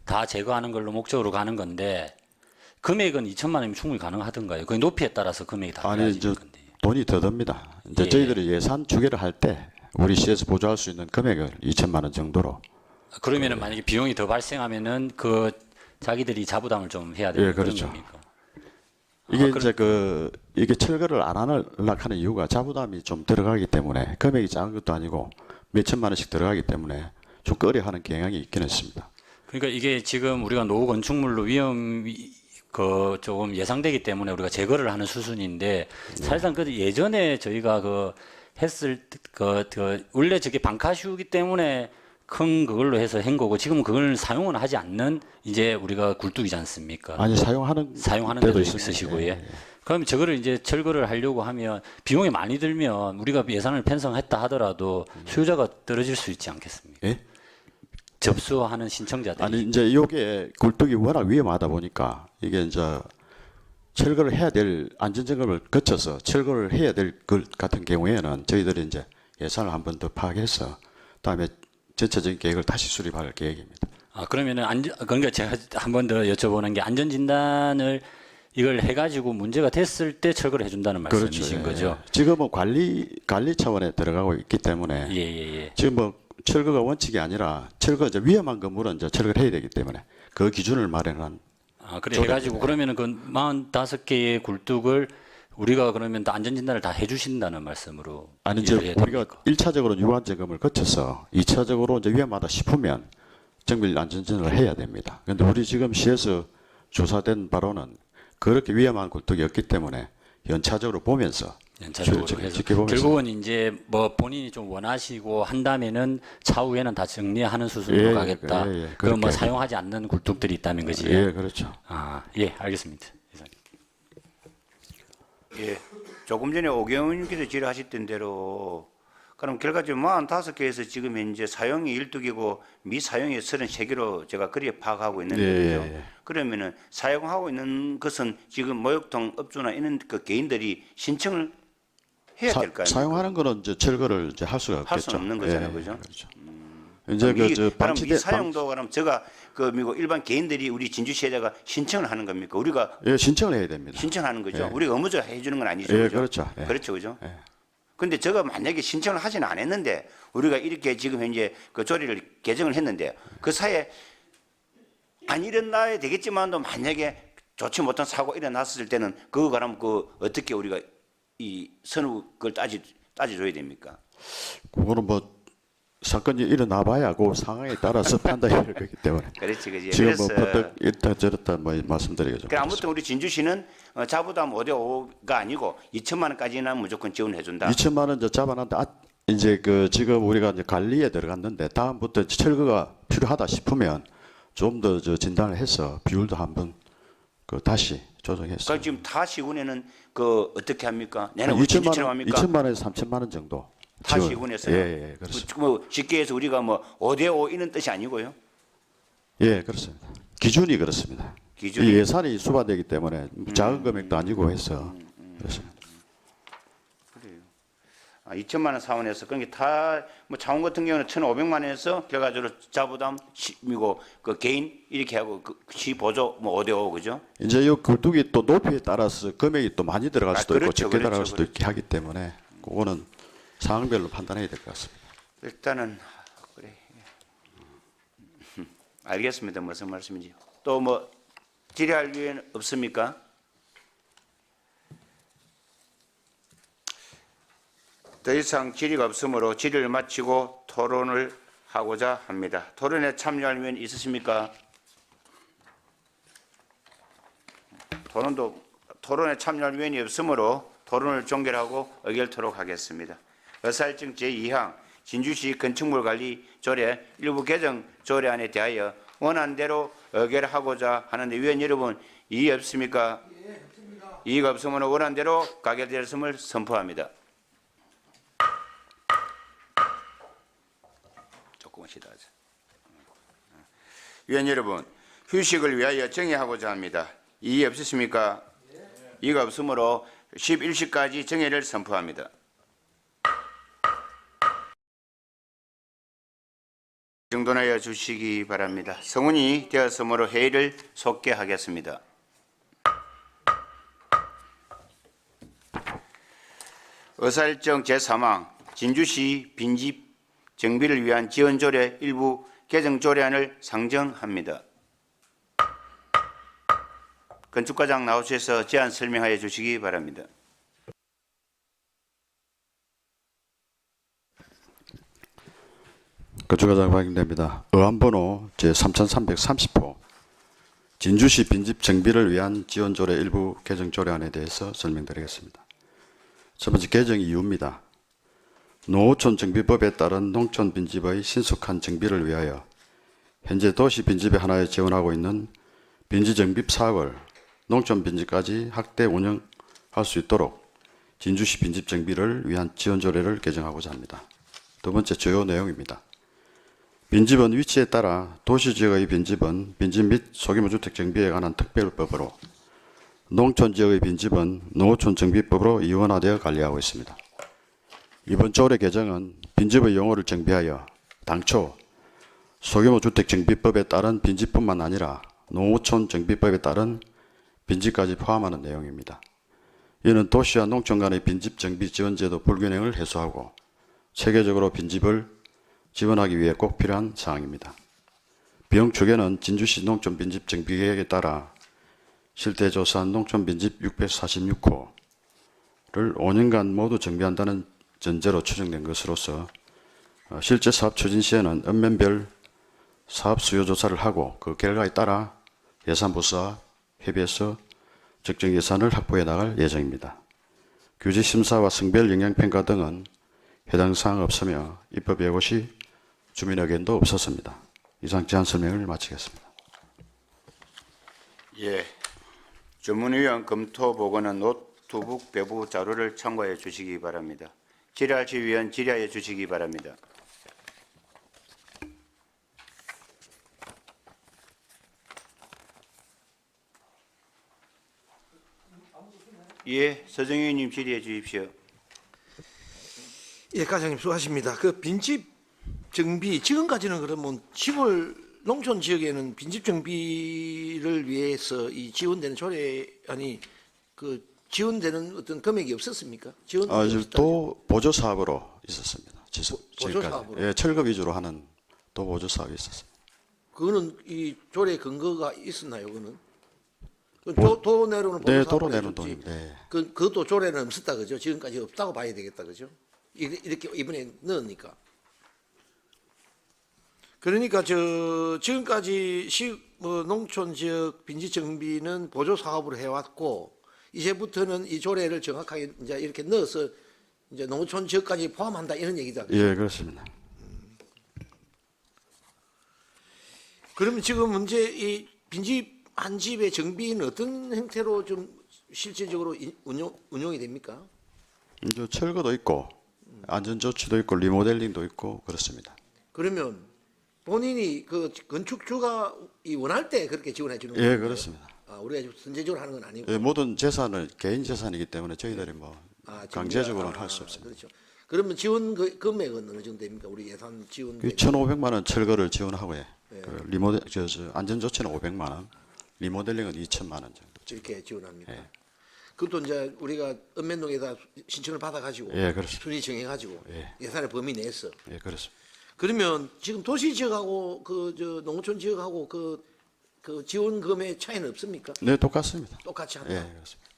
F: 다 제거하는 걸로 목적으로 가는 건데 금액은 2천만 원이면 충분히 가능하던가요? 그 높이에 따라서 금액이 다
E: 아니,
F: 달라지는
E: 이제
F: 건데.
E: 돈이 더 듭니다. 이제
F: 예.
E: 저희들이 예산 추계를 할 때 우리 시에서 보조할 수 있는 금액을 2천만 원 정도로.
F: 그러면은 만약에 비용이 더 발생하면은 그 자기들이 자부담을 좀 해야 되는
E: 예,
F: 그런
E: 그렇죠.
F: 겁니까?
E: 이게 이제 이게 철거를 안 하려고 하는 이유가 자부담이 좀 들어가기 때문에 금액이 작은 것도 아니고 몇 천만 원씩 들어가기 때문에 좀 꺼려하는 경향이 있긴 했습니다.
F: 그러니까 이게 지금 우리가 노후 건축물로 위험이 조금 예상되기 때문에 우리가 제거를 하는 수순인데 사실상 그 예전에 저희가 했을 원래 저게 방카슈기 때문에 큰 그걸로 해서 한 거고 지금 그걸 사용은 하지 않는 이제 우리가 굴뚝이지 않습니까?
E: 아니 사용하는
F: 데도
E: 있습니다.
F: 있으시고
E: 예,
F: 예.
E: 예.
F: 그럼 저거를 이제 철거를 하려고 하면 비용이 많이 들면 우리가 예산을 편성했다 하더라도 수요자가 떨어질 수 있지 않겠습니까?
E: 예?
F: 접수하는 신청자들이
E: 아니 이제 이게 굴뚝이 워낙 위험하다 보니까 이게 이제 철거를 해야 될 안전점검을 거쳐서 철거를 해야 될 것 같은 경우에는 저희들이 이제 예산을 한 번 더 파악해서 다음에 전체적인 계획을 다시 수립할 계획입니다.
F: 아 그러면은 그러니까 제가 한 번 더 여쭤보는 게 안전 진단을 이걸 해가지고 문제가 됐을 때 철거를 해준다는 말씀이신
E: 예.
F: 거죠?
E: 지금은 관리 차원에 들어가고 있기 때문에
F: 예예예.
E: 지금 뭐 철거가 원칙이 아니라 철거 이제 위험한 건물은 이제 철거를 해야 되기 때문에 그 기준을 마련한.
F: 아 그래 해가지고 그러면은 그 45개의 굴뚝을 우리가 그러면 다 안전 진단을 다 해주신다는 말씀으로
E: 아니 이제
F: 이해를 해야
E: 우리가
F: 됩니까?
E: 1차적으로 유한 점검을 거쳐서 2차적으로 이제 위험하다 싶으면 정밀 안전진단을 해야 됩니다. 그런데 우리 지금 시에서 조사된 바로는 그렇게 위험한 굴뚝이 없기 때문에 연차적으로 보면서
F: 연차적으로
E: 저-
F: 해서
E: 지켜보면서.
F: 결국은 이제 뭐 본인이 좀 원하시고 한다면은 차후에는 다 정리하는 수순으로
E: 예,
F: 가겠다.
E: 예, 예.
F: 그럼 뭐
E: 그렇게
F: 사용하지 않는 굴뚝들이 있다는 거지.
E: 예, 그렇죠.
F: 아, 예, 알겠습니다. 이사님.
A: 예, 조금 전에 오경님께서 질의하셨던 대로 그럼 결과적으로 45개에서 지금 현재 사용이 12개고 미사용이 33개로 제가 그렇게 파악하고 있는데
E: 예,
A: 그죠?
E: 예, 예.
A: 그러면은 사용하고 있는 것은 지금 목욕통 업주나 이런 그 개인들이 신청을 해야 될 거 아닙니까?
E: 사용하는 거는 이제 철거를 이제 할 수가 없겠죠.
A: 할 수는 없는 거잖아요,
E: 예,
A: 그죠?
E: 그렇죠. 이제 그 저
A: 그럼
E: 방치대
A: 미사용도 그럼 제가 그 미국 일반 개인들이 우리 진주시에다가 신청을 하는 겁니까? 우리가
E: 예, 신청을 해야 됩니다.
A: 신청하는 거죠.
E: 예.
A: 우리가 의무적으로 해주는 건 아니죠.
E: 예,
A: 그죠?
E: 그렇죠. 예.
A: 그렇죠, 그죠?
E: 예.
A: 근데 제가 만약에 신청을 하지는 않았는데 우리가 이렇게 지금 현재 그 조리를 개정을 했는데 그 사이에 안 일어나야 되겠지만도 만약에 좋지 못한 사고 일어났을 때는 그거 가라면 그 어떻게 우리가 이 선우 그걸 따져줘야 됩니까?
E: 그거는 뭐 사건이 일어나 봐야 그 상황에 따라서 판단이 될 거기 때문에
A: 그렇지, 그지?
E: 지금 뭐
A: 그래서
E: 퍼뜩 이렇다 저렇다 뭐 말씀드리겠죠.
A: 그래, 아무튼 우리 진주시는 자부담 5대5가 아니고 2천만 원까지는 무조건 지원해준다.
E: 2천만 원 이제 잡아놨는데 이제 그 지금 우리가 이제 관리에 들어갔는데 다음부터 철거가 필요하다 싶으면 좀 더 저 진단을 해서 비율도 한번 그 다시 조정해서
A: 그러니까 지금 타 시군에는 그 어떻게 합니까? 내는
E: 한
A: 우리
E: 2천만
A: 진주처럼
E: 원,
A: 합니까?
E: 2천만 원에서 3천만 원 정도.
A: 타
E: 지원.
A: 시군에서요.
E: 예, 예, 그렇습니다.
A: 뭐 쉽게 해서 우리가 뭐 5대5 이런 뜻이 아니고요.
E: 예, 그렇습니다. 기준이 그렇습니다.
A: 기준이?
E: 이 예산이 수반되기 때문에 작은 금액도 아니고 해서 그렇습니다.
A: 2천만 원 사원에서 그러니까 다뭐 차원 같은 경우는 1,500만 원에서 결과적으로 자부담 시이고 그 개인 이렇게 하고 시 보조 뭐 5대5 그죠?
E: 이제 이 굴뚝이 또 높이에 따라서 금액이 또 많이 들어갈 수도 있고
A: 그렇죠,
E: 적게 들어갈
A: 그렇죠,
E: 수도 있게 하기 때문에 그거는 상황별로 판단해야 될 것 같습니다.
A: 일단은 그래. 알겠습니다. 무슨 말씀인지. 또 뭐 질의할 기회는 없습니까? 더 이상 질의가 없으므로 질의를 마치고 토론을 하고자 합니다. 토론에 참여할 의원 있으십니까? 토론에 참여할 의원이 없으므로 토론을 종결하고 의결토록 하겠습니다. 의사일정 제2항 진주시 건축물 관리 조례 일부 개정 조례안에 대하여 원안대로 의결하고자 하는데 위원 여러분 이의 없습니까? 예, 없습니다. 이의가 없으면 원안대로 가결되었음을 선포합니다. 조금만 쉬다하자. 위원 여러분 휴식을 위하여 정의하고자 합니다. 이의 없으십니까? 이의가 없으므로 11시까지 정회를 선포합니다. 정돈하여 주시기 바랍니다. 성운이 되었으므로 회의를 속개하겠습니다. 의사일정 제3항 진주시 빈집 정비를 위한 지원조례 일부 개정조례안을 상정합니다. 건축과장 나오셔서 제안 설명하여 주시기 바랍니다.
E: 건축과장 확인됩니다. 의안번호 제3330호 진주시 빈집 정비를 위한 지원조례 일부 개정조례안에 대해서 설명드리겠습니다. 첫 번째 개정 이유입니다. 농어촌 정비법에 따른 농촌 빈집의 신속한 정비를 위하여 현재 도시 빈집의 하나에 지원하고 있는 빈집 정비 사업을 농촌 빈집까지 확대 운영할 수 있도록 진주시 빈집 정비를 위한 지원조례를 개정하고자 합니다. 두 번째 주요 내용입니다. 빈집은 위치에 따라 도시지역의 빈집은 빈집 및 소규모주택 정비에 관한 특별법으로 농촌지역의 빈집은 농어촌 정비법으로 이원화되어 관리하고 있습니다. 이번 조례 개정은 빈집의 용어를 정비하여 당초 소규모주택 정비법에 따른 빈집뿐만 아니라 농어촌 정비법에 따른 빈집까지 포함하는 내용입니다. 이는 도시와 농촌 간의 빈집 정비 지원제도 불균형을 해소하고 체계적으로 빈집을 지원하기 위해 꼭 필요한 사항입니다. 비용 추계는 진주시 농촌 빈집 정비 계획에 따라 실태 조사한 농촌 빈집 646호를 5년간 모두 정비한다는 전제로 추정된 것으로서 실제 사업 추진 시에는 읍면별 사업 수요 조사를 하고 그 결과에 따라 예산부서와 협의해서 적정 예산을 확보해 나갈 예정입니다. 규제 심사와 성별 영향 평가 등은 해당 사항 없으며 입법 예고 시 주민 의견도 없었습니다. 이상 제안 설명을 마치겠습니다.
A: 예. 전문위원 검토 보고는 노트북 배부 자료를 참고해 주시기 바랍니다. 질의할 위원 질의하여 주시기 바랍니다. 예, 서정희 의원님 질의해 주십시오.
C: 예, 과장님 수고하십니다. 그 빈집 정비 지금까지는 그러면 시골 농촌 지역에는 빈집 정비를 위해서 이 지원되는 조례 아니 그 지원되는 어떤 금액이 없었습니까? 지원
E: 또 보조 사업으로 있었습니다.
C: 보조 사업으로?
E: 예, 철거 위주로 하는 또 보조 사업이 있었습니다.
C: 그거는 이 조례 근거가 있었나요? 그거는 도 내로는 보조
E: 네,
C: 사업으로
E: 도로 내는
C: 해줬지.
E: 돈입니다. 네.
C: 그것도 조례는 없었다 그죠? 지금까지 없다고 봐야 되겠다 그죠? 이렇게 이번에 넣으니까. 그러니까 지금까지 농촌 지역 빈집 정비는 보조 사업으로 해왔고 이제부터는 이 조례를 정확하게 이제 이렇게 넣어서 이제 농촌 지역까지 포함한다 이런 얘기다. 그죠?
E: 예, 그렇습니다.
C: 그러면 지금 문제 이 빈집 한 집의 정비는 어떤 형태로 좀 실질적으로 운용이 됩니까?
E: 이제 철거도 있고 안전조치도 있고 리모델링도 있고 그렇습니다.
C: 그러면 본인이 그 건축주가 이 원할 때 그렇게 지원해 주는 거예요?
E: 예, 그렇습니다.
C: 아, 우리가 선제적으로 하는 건 아니고.
E: 예, 모든 재산은 개인 재산이기 때문에 저희들이 뭐 강제적으로는 할 수 없습니다.
C: 그렇죠. 그러면 지원 금액은 어느 정도 됩니까? 우리 예산 지원.
E: 1,500만 원 철거를 지원하고요. 그 리모델 안전조치는 500만 원, 리모델링은 2천만 원 정도.
C: 이렇게 지원합니다.
E: 예.
C: 그것도 이제 우리가 읍면동에다 신청을 받아가지고
E: 예, 그렇습니다.
C: 순위 정해가지고
E: 예.
C: 예산의 범위 내에서.
E: 예, 그렇습니다.
C: 그러면 지금 도시 지역하고 농촌 지역하고 그 지원금의 차이는 없습니까?
E: 네, 똑같습니다.
C: 똑같이 한다.
E: 예, 그렇습니다.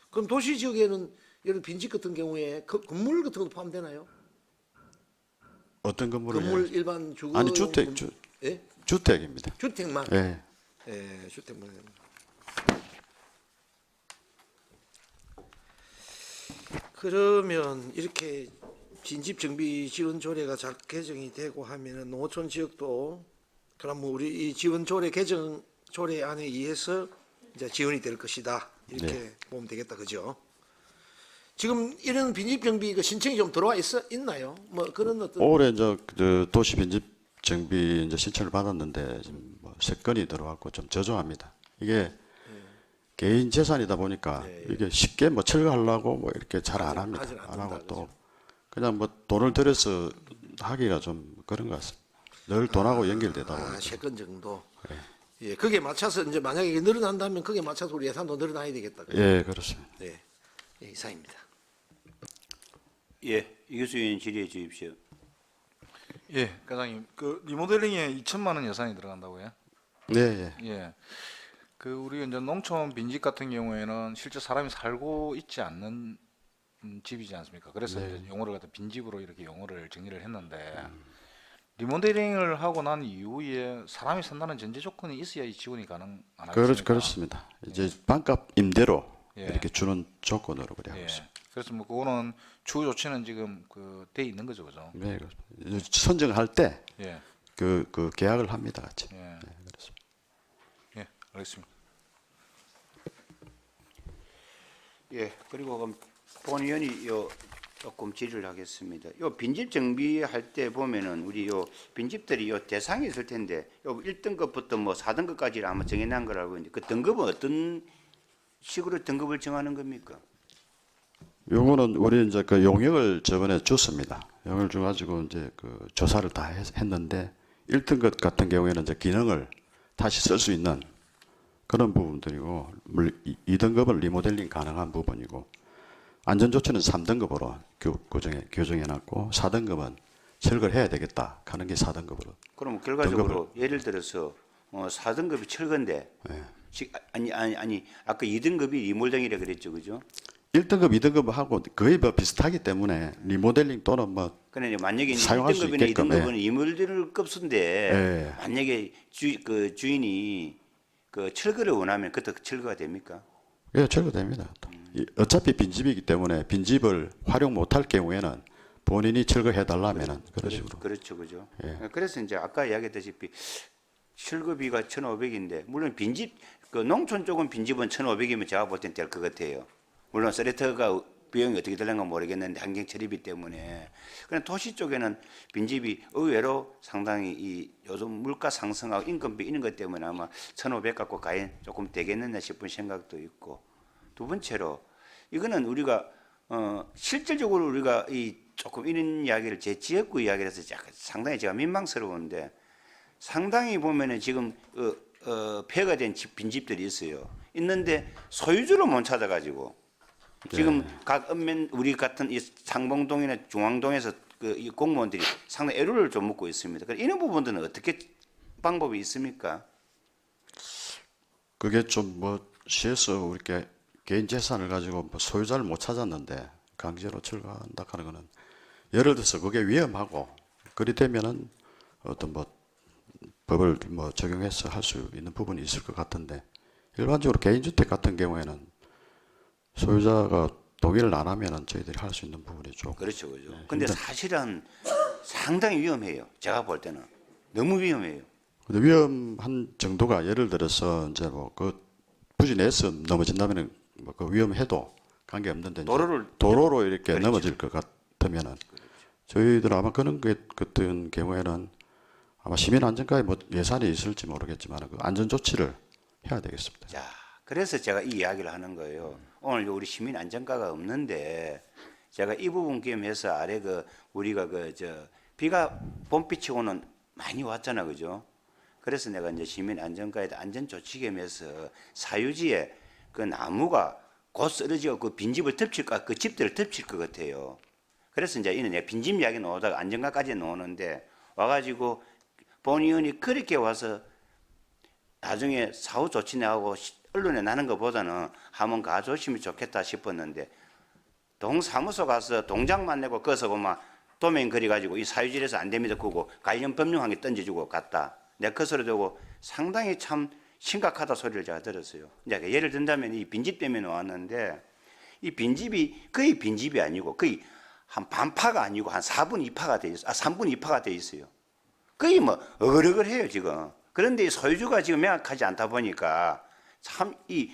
C: 그럼 도시 지역에는 예를 빈집 같은 경우에 건물 같은 것도 포함되나요?
E: 어떤 건물을
C: 건물 일반 주거
E: 아니 주택
C: 예?
E: 주택입니다.
C: 주택만.
E: 예.
C: 예, 주택만. 그러면 이렇게 빈집 정비 지원 조례가 잘 개정이 되고 하면은 농어촌 지역도 그럼 뭐 우리 이 지원 조례 개정 조례 안에 의해서 이제 지원이 될 것이다 이렇게 보면 되겠다 그죠? 지금 이런 빈집 정비 그 신청이 좀 들어와 있나요? 뭐 그런 어떤
E: 올해 이제 그 도시 빈집 정비 이제 신청을 받았는데 지금 뭐 3건이 들어왔고 좀 저조합니다. 이게 개인 재산이다 보니까 이게 쉽게 뭐 철거하려고 뭐 이렇게 잘 안 합니다.
C: 하진
E: 안 하고
C: 않는다,
E: 또 그냥 뭐 돈을 들여서 하기가 좀 그런 것 같습니다. 늘 돈하고 연결되다 보니까.
C: 3건 정도. 예, 거기에 맞춰서 이제 만약에 이게 늘어난다면 거기에 맞춰서 우리 예산도 늘어나야 되겠다. 그죠?
E: 예, 그렇습니다.
C: 네, 예, 이상입니다.
A: 예, 이교수 의원 질의해 주십시오.
B: 예, 과장님. 그 리모델링에 2천만 원 예산이 들어간다고요?
E: 네, 예.
B: 예. 그 우리 이제 농촌 빈집 같은 경우에는 실제 사람이 살고 있지 않는 집이지 않습니까? 그래서 이제 용어를 갖다 빈집으로 이렇게 용어를 정리를 했는데 리모델링을 하고 난 이후에 사람이 산다는 전제 조건이 있어야 이 지원이 가능 안 하겠습니까?
E: 그렇습니다. 이제 반값 임대로
B: 예.
E: 이렇게 주는 조건으로 그래 하고
B: 예.
E: 있습니다.
B: 그래서 뭐 그거는 추후 조치는 지금 그 돼 있는 거죠, 그죠?
E: 네, 그렇습니다. 선정할 때
B: 예.
E: 그 계약을 합니다, 같이.
B: 예.
E: 네, 그렇습니다.
B: 예, 알겠습니다.
A: 예, 그리고 그럼 본 의원이 요 조금 질의를 하겠습니다. 요 빈집 정비할 때 보면은 우리 요 빈집들이 요 대상이 있을 텐데 요 1등급부터 뭐 4등급까지를 아마 정해놓은 걸 알고 있는데 그 등급은 어떤 식으로 등급을 정하는 겁니까?
E: 요거는 우리 이제 그 용역을 저번에 줬습니다. 용역을 줘가지고 이제 그 조사를 다 했는데 1등급 같은 경우에는 이제 기능을 다시 쓸 수 있는 그런 부분들이고 2등급은 리모델링 가능한 부분이고 안전조치는 3등급으로 교정해놨고 4등급은 철거를 해야 되겠다 하는 게 4등급으로.
A: 그럼 결과적으로 예를 들어서 4등급이 철거인데 아니 아까 2등급이 리모델링이라 그랬죠, 그죠?
E: 1등급, 2등급하고 거의 뭐 비슷하기 때문에 리모델링 또는 뭐
A: 그러니 만약에
E: 사용할 수
A: 1등급이나
E: 있게끔,
A: 2등급은 리모델링 급수인데
E: 예.
A: 만약에 주인이 그 철거를 원하면 그때 철거가 됩니까?
E: 예, 철거됩니다. 또. 어차피 빈집이기 때문에 빈집을 활용 못할 경우에는 본인이 철거해 달라면은 그런 식으로.
A: 그렇죠, 그죠.
E: 예.
A: 그래서 이제 아까 이야기했다시피 철거비가 1,500인데 물론 빈집 그 농촌 쪽은 빈집은 1,500이면 제가 볼 땐 될 것 같아요. 물론 쓰레터가 비용이 어떻게 되는가 모르겠는데 환경 처리비 때문에. 그냥 도시 쪽에는 빈집이 의외로 상당히 이 요즘 물가 상승하고 인건비 이런 것 때문에 아마 1,500 갖고 가야 조금 되겠느냐 싶은 생각도 있고. 두 번째로 이거는 우리가 실질적으로 우리가 이 조금 이런 이야기를 제 지역구 이야기를 해서 상당히 제가 민망스러운데 상당히 보면은 지금 폐가 된 빈집들이 있어요. 있는데 소유주를 못 찾아가지고 지금 각 읍면 우리 같은 이 상봉동이나 중앙동에서 이 공무원들이 상당히 애로를 좀 묻고 있습니다. 그래서 이런 부분들은 어떻게 방법이 있습니까?
E: 그게 좀 뭐 시에서 이렇게 개인 재산을 가지고 뭐 소유자를 못 찾았는데 강제로 철거한다 하는 거는 예를 들어서 그게 위험하고 그리 되면은 어떤 뭐 법을 뭐 적용해서 할 수 있는 부분이 있을 것 같은데 일반적으로 개인주택 같은 경우에는 소유자가 동의를 안 하면은 저희들이 할 수 있는 부분이죠.
A: 그렇죠, 그죠. 근데 사실은 상당히 위험해요. 제가 볼 때는 너무 위험해요.
E: 근데 위험한 정도가 예를 들어서 이제 뭐 그 부지 내에서 넘어진다면은 뭐 그 위험해도 관계 없는데 도로로 이렇게
A: 그렇죠.
E: 넘어질 것 같으면은 저희들 아마 그런 게 같은 경우에는 아마 시민 안전과에 뭐 예산이 있을지 모르겠지만 그 안전 조치를 해야 되겠습니다.
A: 자, 그래서 제가 이 이야기를 하는 거예요. 오늘 우리 시민 안전과가 없는데 제가 이 부분 겸해서 아래 우리가 비가 봄빛이 오는 많이 왔잖아, 그죠? 그래서 내가 이제 시민 안전과에 안전 조치 겸해서 사유지에 그 나무가 곧 쓰러지고 그 빈집을 덮칠까, 그 집들을 덮칠 것 같아요. 그래서 이제 이는 내가 빈집 이야기 나오다가 안전과까지 나오는데 와가지고 본 의원이 그렇게 와서 나중에 사후 조치 내하고 언론에 나는 것보다는 한번 가주시면 좋겠다 싶었는데 동사무소 가서 동장만 내고 거기서 보면 도면 그려가지고 이 사유지에서 안 됩니다 그거 관련 법령 한 개 던져주고 갔다. 내가 그 소리 듣고 상당히 참 심각하다 소리를 제가 들었어요. 이제 예를 든다면 이 빈집 때문에 왔는데 이 빈집이 거의 빈집이 아니고 거의 한 반파가 아니고 한 4분 2파가 돼 있어요. 3분 2파가 돼 있어요. 거의 뭐 어글어글해요 지금. 그런데 이 소유주가 지금 명확하지 않다 보니까 참 이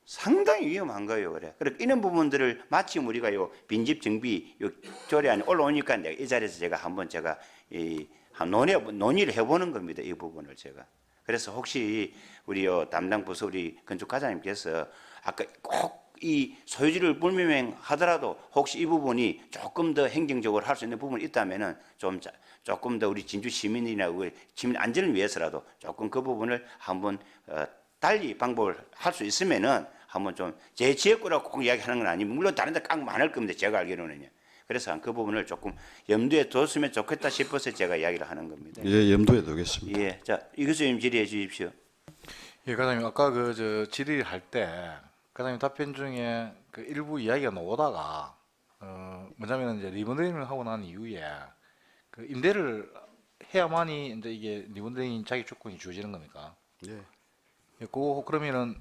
A: 상당히 위험한 거예요. 그래. 이런 부분들을 마침 우리가 요 빈집 정비 요 조례안이 올라오니까 내가 이 자리에서 제가 한번 논의를 해보는 겁니다. 이 부분을 제가. 그래서 혹시 우리 담당 부서 우리 건축과장님께서 아까 꼭 이 소유주를 불명하더라도 혹시 이 부분이 조금 더 행정적으로 할 수 있는 부분이 있다면은 조금 더 우리 진주 시민이나 우리 시민 안전을 위해서라도 조금 그 부분을 한번 달리 방법을 할 수 있으면은 한번 좀 제 지역구라고 꼭 이야기하는 건 아니면 물론 다른 데 깡 많을 겁니다. 제가 알기로는요. 그래서 그 부분을 조금 염두에 뒀으면 좋겠다 싶어서 제가 이야기를 하는 겁니다.
E: 예, 염두에 두겠습니다.
A: 예, 자 이 교수님 질의해 주십시오.
B: 예, 과장님 아까 질의를 할 때 과장님 답변 중에 그 일부 이야기가 나오다가 뭐냐면 이제 리모델링을 하고 난 이후에 그 임대를 해야만이 이제 이게 리모델링 자기 주권이 주어지는 겁니까?
E: 예.
B: 예, 그러면은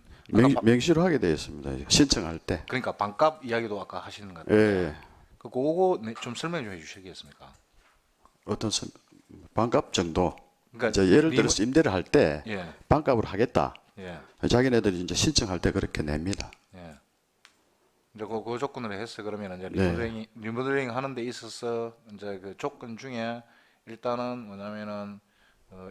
E: 명시로 하게 되어 있습니다. 신청할 때.
B: 그러니까 반값 이야기도 아까 하시는 것 같아요.
E: 예.
B: 그거 좀 설명 좀 해주시겠습니까?
E: 어떤 반값 정도.
B: 그러니까
E: 이제 예를 들어서 임대를 할 때
B: 예,
E: 반값으로 하겠다.
B: 예,
E: 자기네들이 이제 신청할 때 그렇게 냅니다.
B: 예. 이제 그 조건으로 해서 그러면 이제
E: 네.
B: 리모델링 하는 데 있어서 이제 그 조건 중에 일단은 뭐냐면은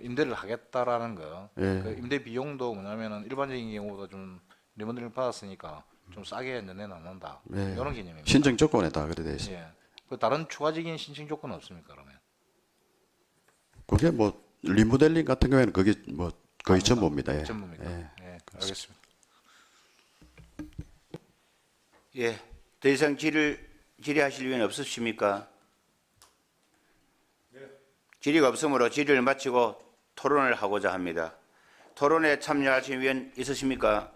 B: 임대를 하겠다라는 거.
E: 예.
B: 그 임대 비용도 뭐냐면은 일반적인 경우보다 좀 리모델링 받았으니까 좀 싸게 이제 내놓는다.
E: 예.
B: 이런 개념입니다.
E: 신청 조건에 다 그래 되어 있습니다.
B: 예. 그 다른 추가적인 신청 조건은 없습니까 그러면?
E: 그게 뭐 리모델링 같은 경우에는 그게 뭐 거의 전부입니다. 예.
B: 전부입니까?
E: 예.
B: 예, 알겠습니다.
A: 예, 더 이상 질의하실 의원 없으십니까? 질의가 없으므로 질의를 마치고 토론을 하고자 합니다. 토론에 참여하실 의원 있으십니까?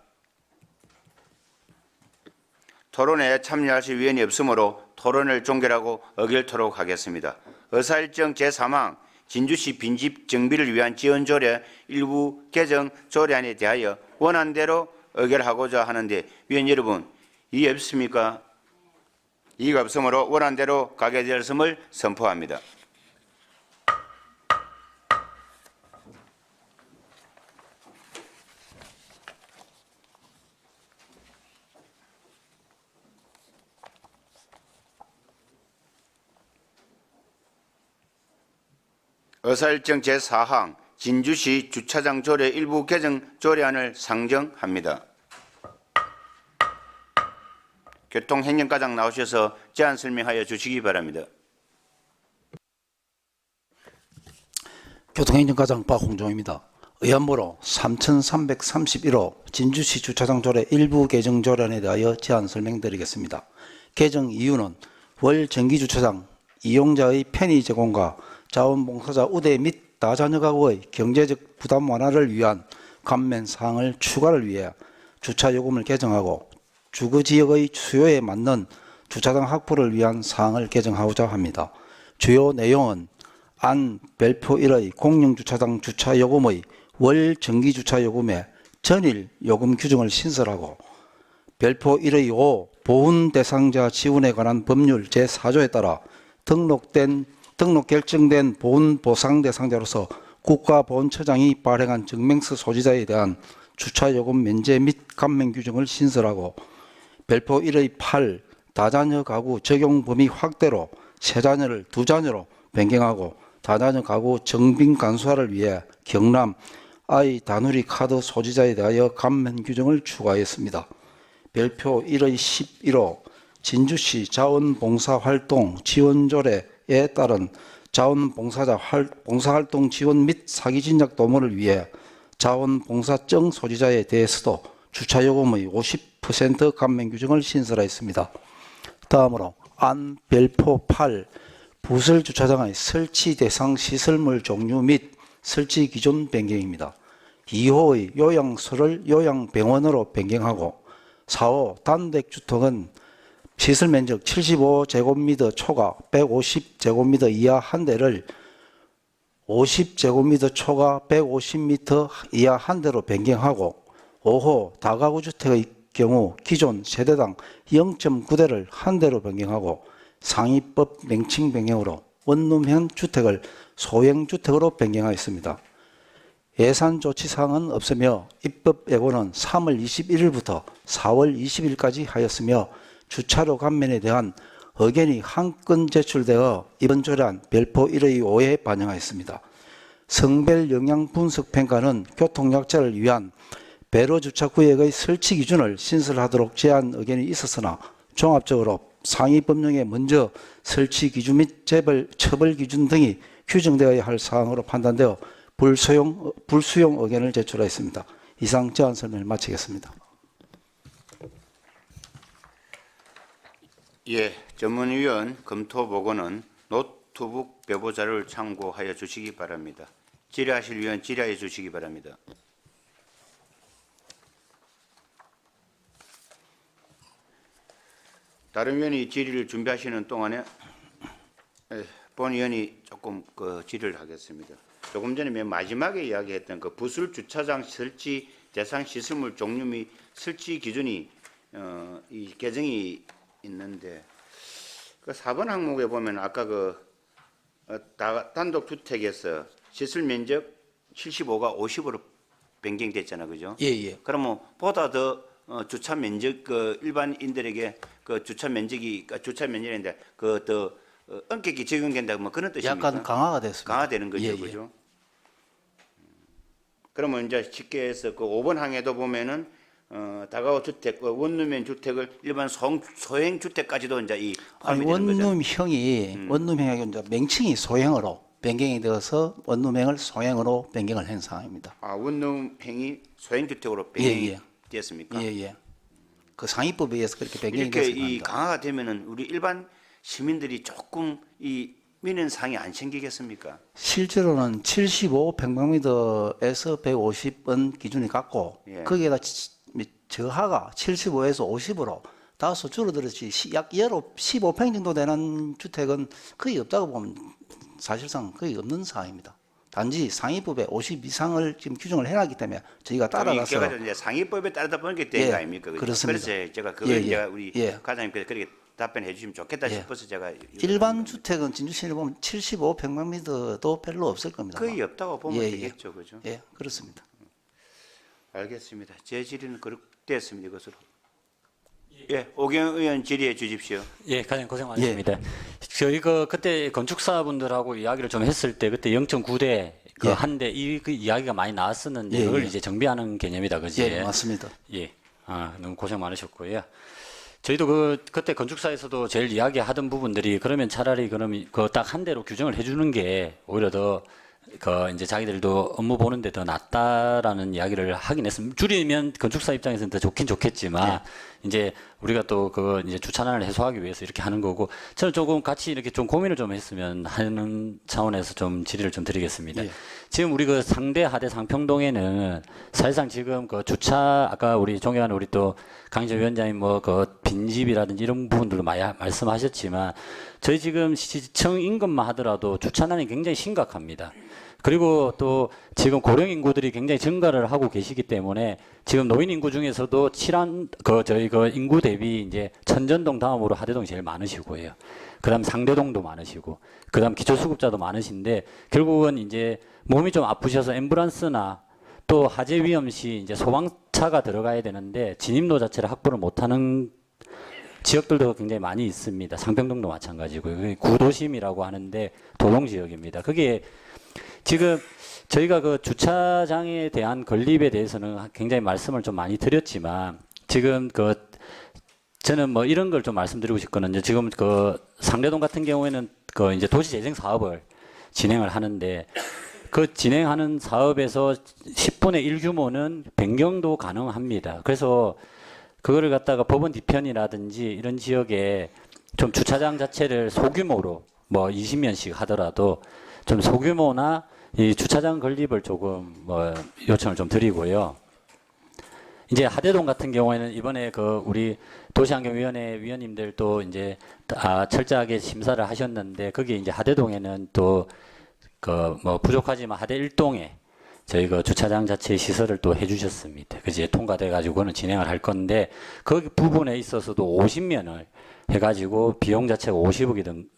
A: 토론에 참여하실 의원이 없으므로 토론을 종결하고 의결토록 하겠습니다. 의사일정 제3항 진주시 빈집 정비를 위한 지원조례 일부 개정 조례안에 대하여 원안대로 의결하고자 하는데 위원 여러분 이의 없습니까? 이의가 없으므로 원안대로 가게 되었음을 선포합니다. 의사일정 제4항 진주시 주차장 조례 일부 개정 조례안을 상정합니다. 교통행정과장 나오셔서 제안 설명하여 주시기 바랍니다.
G: 교통행정과장 박홍종입니다. 의안보로 3331호 진주시 주차장 조례 일부 개정 조례안에 대하여 제안 설명드리겠습니다. 개정 이유는 월 정기주차장 이용자의 편의 제공과 자원봉사자 우대 및 다자녀 가구의 경제적 부담 완화를 위한 감면 사항을 추가를 위해 주차요금을 개정하고 주거지역의 수요에 맞는 주차장 확보를 위한 사항을 개정하고자 합니다. 주요 내용은 안 별표 1의 공영주차장 주차요금의 월 정기주차요금의 전일 요금 규정을 신설하고 별표 1의 5 보훈 대상자 지원에 관한 법률 제4조에 따라 등록 결정된 보훈 보상 대상자로서 국가보훈처장이 발행한 증명서 소지자에 대한 주차요금 면제 및 감면 규정을 신설하고 별표 1의 8 다자녀 가구 적용 범위 확대로 세 자녀를 두 자녀로 변경하고 다자녀 가구 정빈 간소화를 위해 경남 아이 다누리 카드 소지자에 대하여 감면 규정을 추가했습니다. 별표 1의 11호 진주시 자원봉사활동 지원조례에 따른 자원봉사자 봉사활동 지원 및 사기진작 도모를 위해 자원봉사증 소지자에 대해서도 주차요금의 50% 감면 규정을 신설하였습니다. 다음으로 안 별표 8 부설주차장의 설치 대상 시설물 종류 및 설치 기준 변경입니다. 2호의 요양소를 요양병원으로 변경하고 4호 단백주택은 시설면적 75제곱미터 초과 150제곱미터 이하 한 대를 50제곱미터 초과 150m 이하 한 대로 변경하고 5호 다가구 주택의 경우 기존 세대당 0.9대를 한 대로 변경하고 상위법 명칭 변경으로 원룸형 주택을 소형주택으로 변경하였습니다. 예산 조치사항은 없으며 입법 예고는 3월 21일부터 4월 20일까지 하였으며 주차료 감면에 대한 의견이 한 건 제출되어 이번 조례안 별표 1의 5에 반영하였습니다. 성별 영향 분석 평가는 교통약자를 위한 배로 주차구역의 설치 기준을 신설하도록 제안 의견이 있었으나 종합적으로 상위 법령에 먼저 설치 기준 및 처벌 기준 등이 규정되어야 할 사항으로 판단되어 불수용 의견을 제출하였습니다. 이상 제안 설명을 마치겠습니다.
A: 예, 전문위원 검토 보고는 노트북 배보 자료를 참고하여 주시기 바랍니다. 질의하실 위원 질의해 주시기 바랍니다. 다른 위원이 질의를 준비하시는 동안에 본 위원이 조금 질의를 하겠습니다. 조금 전에 맨 마지막에 이야기했던 그 부술 주차장 설치 대상 시설물 종류 및 설치 기준이 이 개정이 있는데 그 4번 항목에 보면 아까 단독 주택에서 시설 면적 75가 50으로 변경됐잖아, 그죠?
G: 예.
A: 그러면 보다 더 주차 면적 일반인들에게 주차 면적인데 더 엄격히 적용된다 뭐 그런 뜻입니까?
G: 약간 강화가 됐습니다.
A: 강화되는 거죠,
G: 예.
A: 그죠? 그러면 이제 쉽게 해서 5번 항에도 보면은 다가구 주택, 원룸형 주택을 일반 소형 주택까지도 이제 이
G: 아니
A: 포함이 되는 거죠.
G: 원룸형이 이제 명칭이 소형으로 변경이 되어서 원룸형을 소형으로 변경을 한 상황입니다.
A: 아, 원룸형이 소형 주택으로 변경이 됐습니까?
G: 예. 그 상위법에 의해서 그렇게 변경이
A: 이렇게 이
G: 됐습니다.
A: 강화가 되면은 우리 일반 시민들이 조금 이 민원 사항이 안 생기겠습니까?
G: 실제로는 75평방미터에서 150원 기준이 같고 거기에다 저하가 75에서 50으로 다소 줄어들었지 약 15평 정도 되는 주택은 거의 없다고 보면 사실상 거의 없는 상황입니다. 단지 상위법에 50 이상을 지금 규정을 해놨기 때문에 저희가 따라가서
A: 따라가서 이제 상위법에 따르다 보니까 된
G: 예,
A: 거 아닙니까? 그죠?
G: 그렇습니다.
A: 그래서 제가 그걸
G: 예,
A: 이제
G: 예.
A: 우리
G: 예.
A: 과장님께서 그렇게 답변해 주시면 좋겠다
G: 예.
A: 싶어서 제가
G: 일반 주택은 진주시를 보면 75평방미터도 별로 없을 겁니다.
A: 거의 없다고 보면
G: 예, 예.
A: 되겠죠, 그죠?
G: 예, 그렇습니다.
A: 알겠습니다. 제 질의는 그렇겠습니다. 이것으로. 예, 오경 의원 질의해 주십시오.
F: 예, 가장 고생 많으십니다. 저희가 그때 건축사분들하고 이야기를 좀 했을 때 그때 0.9대 그
G: 예.
F: 한 대 그 이야기가 많이 나왔었는데
G: 예,
F: 그걸
G: 예.
F: 이제 정비하는 개념이다, 그지?
G: 예, 맞습니다.
F: 예. 아, 너무 고생 많으셨고요. 저희도 그때 건축사에서도 제일 이야기하던 부분들이 그러면 차라리 그럼 그 딱 한 대로 규정을 해주는 게 오히려 더 이제 자기들도 업무 보는데 더 낫다라는 이야기를 하긴 했습니다. 줄이면 건축사 입장에서는 더 좋긴 좋겠지만 이제 우리가 또 이제 주차난을 해소하기 위해서 이렇게 하는 거고 저는 조금 같이 이렇게 좀 고민을 좀 했으면 하는 차원에서 좀 질의를 좀 드리겠습니다.
G: 예.
F: 지금 우리 그 상대 하대 상평동에는 사실상 지금 그 주차 아까 우리 존경하는 우리 또 강희철 위원장님 뭐 그 빈집이라든지 이런 부분들도 많이 말씀하셨지만 저희 지금 시청 인근만 하더라도 주차난이 굉장히 심각합니다. 그리고 또 지금 고령 인구들이 굉장히 증가를 하고 계시기 때문에 지금 노인 인구 중에서도 저희 인구 대비 이제 천전동 다음으로 하대동이 제일 많으시고요. 그다음 상대동도 많으시고, 그다음 기초수급자도 많으신데 결국은 이제 몸이 좀 아프셔서 앰뷸런스나 또 화재 위험 시 이제 소방차가 들어가야 되는데 진입로 자체를 확보를 못하는 지역들도 굉장히 많이 있습니다. 상평동도 마찬가지고 그게 구도심이라고 하는데 도동 지역입니다. 그게 지금 저희가 그 주차장에 대한 건립에 대해서는 굉장히 말씀을 좀 많이 드렸지만 지금 저는 뭐 이런 걸 좀 말씀드리고 싶거든요. 지금 상대동 같은 경우에는 이제 도시재생 사업을 진행을 하는데 그 진행하는 사업에서 10분의 1 규모는 변경도 가능합니다. 그래서 그거를 갖다가 법원 뒤편이라든지 이런 지역에 좀 주차장 자체를 소규모로 뭐 20면씩 하더라도 좀 소규모나 이 주차장 건립을 조금 뭐 요청을 좀 드리고요. 이제 하대동 같은 경우에는 이번에 우리 도시환경위원회 위원님들도 이제 철저하게 심사를 하셨는데 거기 이제 하대동에는 또 뭐 부족하지만 하대 1동에 저희 주차장 자체 시설을 또 해주셨습니다. 그제 통과돼 가지고는 진행을 할 건데 그 부분에 있어서도 50면을 해가지고 비용 자체가 50억이든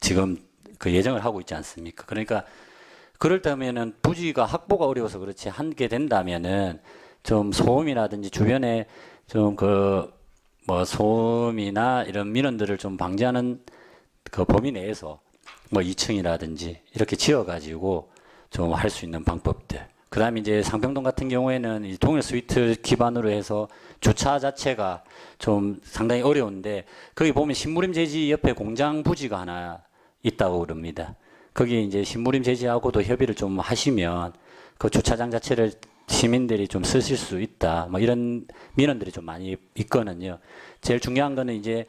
F: 지금 예정을 하고 있지 않습니까? 그러니까 그럴 때면은 부지가 확보가 어려워서 그렇지 하게 된다면은 좀 소음이라든지 주변에 좀 뭐 소음이나 이런 민원들을 좀 방지하는 범위 내에서 뭐 2층이라든지 이렇게 지어가지고 좀 할 수 있는 방법들. 그다음에 이제 상평동 같은 경우에는 이 동일 스위트 기반으로 해서 주차 자체가 좀 상당히 어려운데 거기 보면 신무림 제지 옆에 공장 부지가 하나 있다고 그럽니다. 거기 이제 신무림 제지하고도 협의를 좀 하시면 그 주차장 자체를 시민들이 좀 쓰실 수 있다. 뭐 이런 민원들이 좀 많이 있거든요. 제일 중요한 거는 이제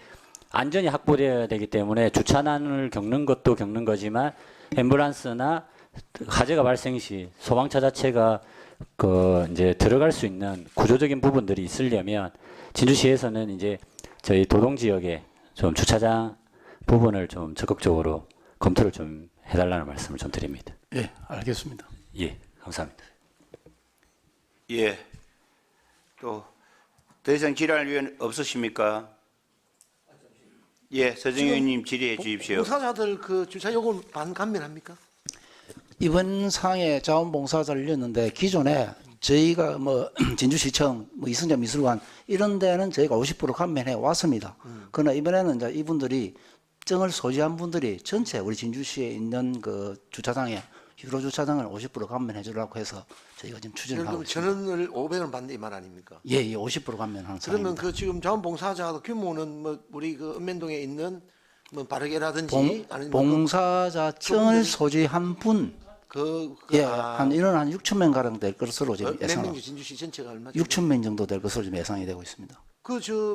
F: 안전이 확보되어야 되기 때문에 주차난을 겪는 것도 겪는 거지만 앰뷸런스나 화재가 발생 시 소방차 자체가 이제 들어갈 수 있는 구조적인 부분들이 있으려면 진주시에서는 이제 저희 도동 지역에 좀 주차장 부분을 좀 적극적으로 검토를 좀 해달라는 말씀을 좀 드립니다.
G: 예, 알겠습니다.
F: 예, 감사합니다.
A: 예. 또 더 이상 질의할 의원 없으십니까? 예, 서정 의원님 질의해 주십시오.
C: 봉사자들 주차 요금 반감면합니까?
G: 이번 상에 자원봉사자를 열렸는데 기존에 저희가 뭐 진주시청, 뭐 이승자 미술관 이런 데는 저희가 50% 감면해 왔습니다. 그러나 이번에는 이제 이분들이 증을 소지한 분들이 전체 우리 진주시에 있는 주차장에 유로 주차장을 50% 감면해 주려고 해서 저희가 지금 추진을 하고
C: 그럼
G: 있습니다.
C: 전원을 500원 받는 이 말 아닙니까?
G: 예, 50% 감면하는
C: 그러면
G: 상황입니다.
C: 지금 자원봉사자 규모는 뭐 우리 읍면동에 있는 뭐 바르게라든지 아니면
G: 봉사자 증을 소지한 분, 예, 한 6천 명 가량 될 것으로 지금
C: 몇
G: 예상.
C: 명이 진주시 전체가 얼마?
G: 6천 명 정도 될 것으로 지금 예상이 되고 있습니다.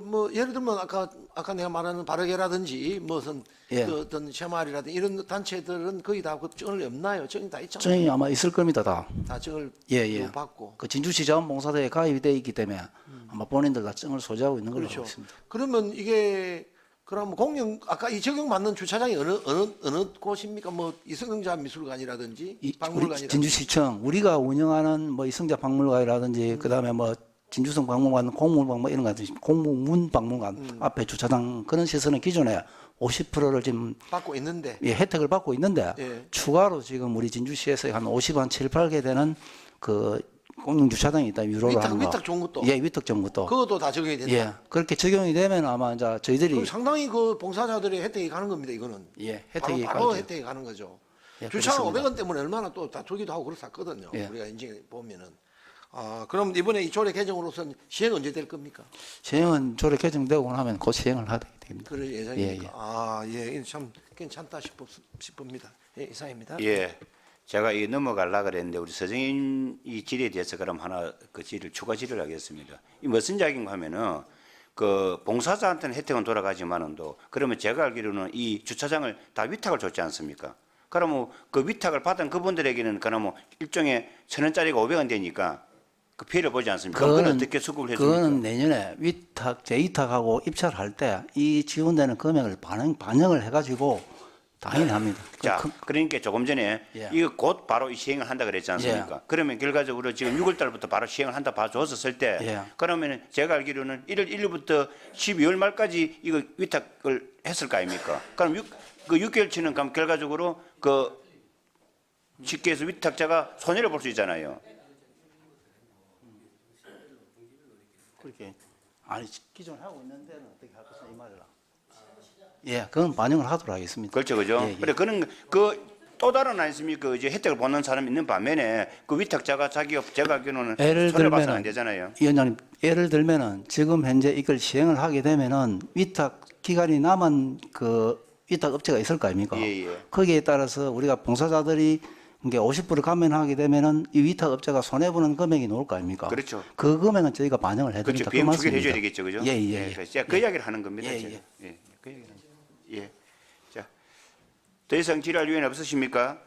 C: 뭐 예를 들면 아까 내가 말하는 바르게라든지 무슨
G: 예.
C: 어떤 샤말이라든지 이런 단체들은 거의 다 증을 없나요? 증이 다 있잖아요.
G: 증이 아마 있을 겁니다, 다.
C: 다 증을
G: 예.
C: 받고.
G: 진주시 자원봉사대에 가입이 되어 있기 때문에 아마 본인들 다 증을 소지하고 있는 걸로
C: 그렇죠.
G: 알고 있습니다.
C: 그러면 이게 그럼 공영 아까 이 적용받는 주차장이 어느 곳입니까? 뭐 이성자 미술관이라든지
G: 우리
C: 박물관이라든지.
G: 진주시청 우리가 운영하는 뭐 이성자 박물관이라든지 그다음에 뭐 진주성 박물관, 공문박물관 뭐 이런 거 같은 공문 박물관 앞에 주차장 그런 시설은 기존에 50%를 지금
C: 받고 있는데.
G: 혜택을 받고 있는데
C: 예.
G: 추가로 지금 우리 진주시에서 한 50한 7, 8개 되는 그 공영 주차장이 있다 유로를 하는 거.
C: 위탁 좋은 것도.
G: 예, 위탁 좋은 것도.
C: 그것도 다 적용이 된다.
G: 예, 그렇게 적용이 되면 아마 이제 저희들이
C: 그럼 상당히 그 봉사자들의 혜택이 가는 겁니다. 이거는.
G: 예, 혜택이
C: 바로
G: 가죠.
C: 혜택이 가는 거죠.
G: 예,
C: 주차가
G: 그렇습니다.
C: 500원 때문에 얼마나 또 다투기도 하고 그렇었거든요.
G: 예.
C: 우리가 인증해 보면은. 아, 그럼 이번에 이 조례 개정으로서는 시행 언제 될 겁니까?
G: 시행은 조례 개정되고 나면 곧 시행을 하게 됩니다.
C: 그럴 예정입니까?
G: 예, 예.
C: 아, 예, 이거 참 괜찮다 싶습니다. 예, 이상입니다.
A: 예, 제가 이 넘어가려 그랬는데 우리 서정인 이 질의에 대해서 그럼 하나 그 질의를 추가 질의를 하겠습니다. 이 무슨 이야기인가 하면은 그 봉사자한테는 혜택은 돌아가지만은도 그러면 제가 알기로는 이 주차장을 다 위탁을 줬지 않습니까? 그러면 그 위탁을 받은 그분들에게는 그러면 일종의 1,000원짜리가 500원 되니까 그 피해를 보지 않습니까? 그건 어떻게 수급을 해줍니까?
G: 그거는 내년에 위탁, 재위탁하고 입찰을 할 때 이 지원되는 금액을 반영을 해가지고 당연히 합니다.
A: 자, 그러니까 조금 전에
G: 예.
A: 이거 곧 바로 이 시행을 한다 그랬지 않습니까? 그러면 결과적으로 지금 6월 달부터 바로 시행을 한다 봐줬었을 때
G: 예.
A: 그러면은 제가 알기로는 1월 1일부터 12월 말까지 이거 위탁을 했을 거 아닙니까? 그럼 6개월치는 그럼 결과적으로 그 쉽게 해서 위탁자가 손해를 볼 수 있잖아요.
G: 그렇게 아니 기존 하고 있는 데는 어떻게 할 것이냐 이 말이라. 예, 그건 반영을 하도록 하겠습니다.
A: 그렇죠, 그죠?
G: 예, 예.
A: 그래 그는 그 또 다른 아니습니까? 이제 혜택을 보는 사람이 있는 반면에 그 위탁자가 자기가 제가 알기로는
G: 예를
A: 손해 봐서는
G: 들면은
A: 안 되잖아요.
G: 위원장님, 예를 들면은 지금 현재 이걸 시행을 하게 되면은 위탁 기간이 남은 그 위탁 업체가 있을 거 아닙니까?
A: 예, 예.
G: 거기에 따라서 우리가 봉사자들이 이게 50% 감면하게 되면은 이 위탁 업체가 손해 보는 금액이 나올 거 아닙니까?
A: 그렇죠.
G: 그 금액은 저희가 반영을
A: 그렇죠.
G: 해드립니다.
A: 비용
G: 그
A: 추계를 해줘야
G: 말씀입니다.
A: 되겠죠, 그죠?
G: 예, 예, 예.
A: 그래서 제가 그 이야기를 하는 겁니다.
G: 예,
A: 제가.
G: 예.
A: 예, 그 얘기를 하는 거예요. 예. 자, 더 이상 질의할 의견 없으십니까?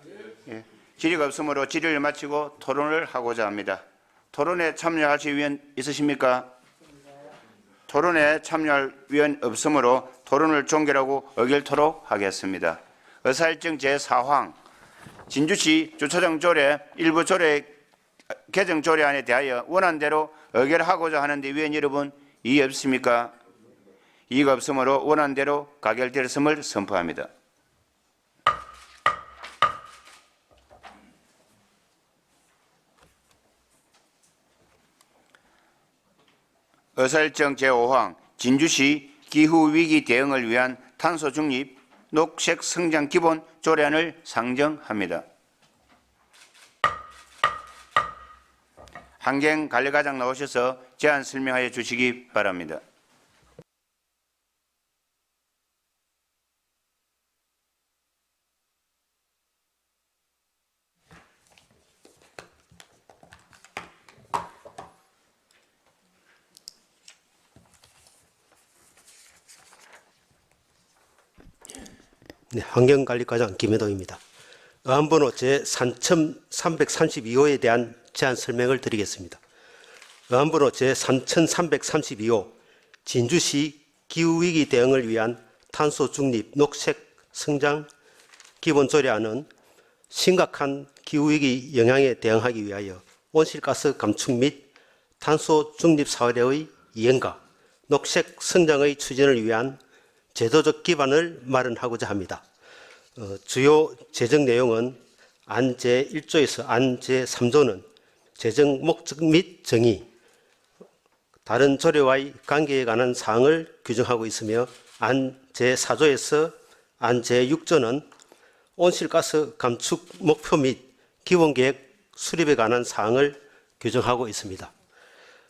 A: 예. 질의가 없으므로 질의를 마치고 토론을 하고자 합니다. 토론에 참여하실 의원 있으십니까? 토론에 참여할 의원 없으므로 토론을 종결하고 의결토록 하겠습니다. 의사일정 제4항 진주시 주차장 조례 일부 조례 개정 조례안에 대하여 원안대로 의결하고자 하는데 위원 여러분 이의 없습니까? 이의가 없으므로 원안대로 가결되었음을 선포합니다. 의사일정 제5항 진주시 기후위기 대응을 위한 탄소 중립 녹색 성장 기본 조례안을 상정합니다. 환경관리과장 나오셔서 제안 설명하여 주시기 바랍니다.
H: 네, 환경관리과장 김해동입니다. 의안번호 제3332호에 대한 제안 설명을 드리겠습니다. 의안번호 제3332호 진주시 기후위기 대응을 위한 탄소 중립 녹색 성장 기본조례안은 심각한 기후위기 영향에 대응하기 위하여 온실가스 감축 및 탄소 중립 사회의 이행과 녹색 성장의 추진을 위한 제도적 기반을 마련하고자 합니다. 주요 재정 내용은 안 제1조에서 안 제3조는 재정 목적 및 정의, 다른 조례와의 관계에 관한 사항을 규정하고 있으며 안 제4조에서 안 제6조는 온실가스 감축 목표 및 기본계획 수립에 관한 사항을 규정하고 있습니다.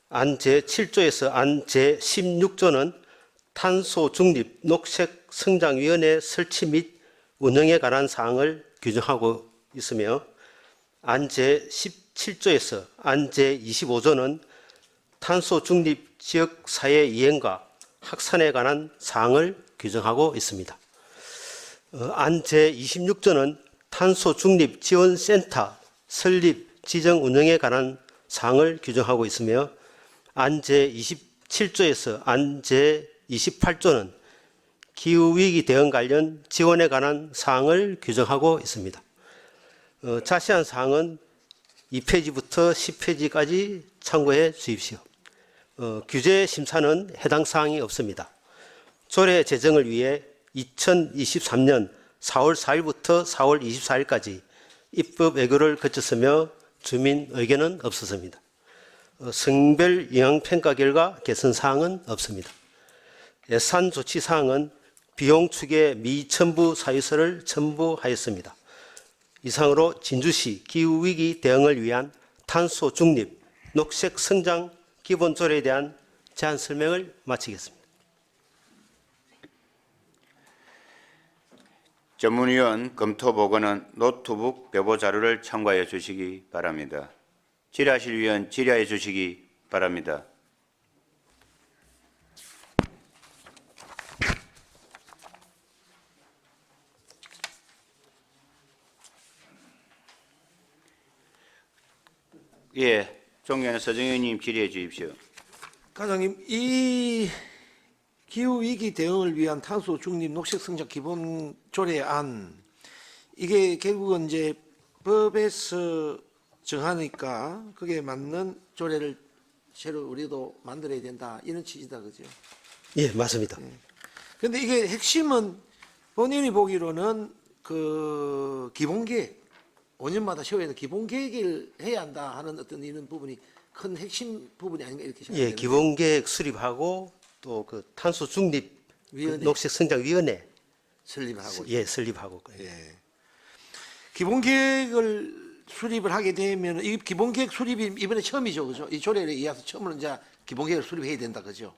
H: 안 제7조에서 안 제16조는 탄소 중립 녹색 성장위원회 설치 및 운영에 관한 사항을 규정하고 있으며 안 제17조에서 안 제25조는 탄소 중립 지역 사회 이행과 확산에 관한 사항을 규정하고 있습니다. 안 제26조는 탄소 중립 지원센터 설립 지정 운영에 관한 사항을 규정하고 있으며 안 제27조에서 안 제28조는 기후위기 대응 관련 지원에 관한 사항을 규정하고 있습니다. 자세한 사항은 2페이지부터 10페이지까지 참고해 주십시오. 규제 심사는 해당 사항이 없습니다. 조례 제정을 위해 2023년 4월 4일부터 4월 24일까지 입법 외교를 거쳤으며 주민 의견은 없었습니다. 성별 영향평가 결과 개선 사항은 없습니다. 예산 조치 사항은 비용 추계 미첨부 사유서를 첨부하였습니다. 이상으로 진주시 기후위기 대응을 위한 탄소 중립, 녹색 성장 기본조례에 대한 제안 설명을 마치겠습니다.
A: 전문위원 검토 보고는 노트북 배보 자료를 참고하여 주시기 바랍니다. 질의하실 위원 질의하여 주시기 바랍니다. 예, 존경하는 서정의원님 질의해 주십시오.
C: 과장님, 이 기후 위기 대응을 위한 탄소 중립 녹색 성장 기본 조례안 이게 결국은 이제 법에서 정하니까 그게 맞는 조례를 새로 우리도 만들어야 된다 이런 취지다, 그죠?
H: 예, 맞습니다.
C: 근데 이게 핵심은 본인이 보기로는 그 기본계획 5년마다 세워야 되는 기본계획을 해야 한다 하는 어떤 이런 부분이 큰 핵심 부분이 아닌가 이렇게
H: 예,
C: 생각합니다.
H: 기본계획 수립하고 또 그 탄소 중립
C: 위원회.
H: 녹색 성장 위원회
C: 설립하고
H: 예, 설립하고
C: 예. 기본계획을 수립을 하게 되면 이 기본계획 수립이 이번에 처음이죠, 그죠? 이 조례에 의해서 처음으로 이제 기본계획을 수립해야 된다, 그죠?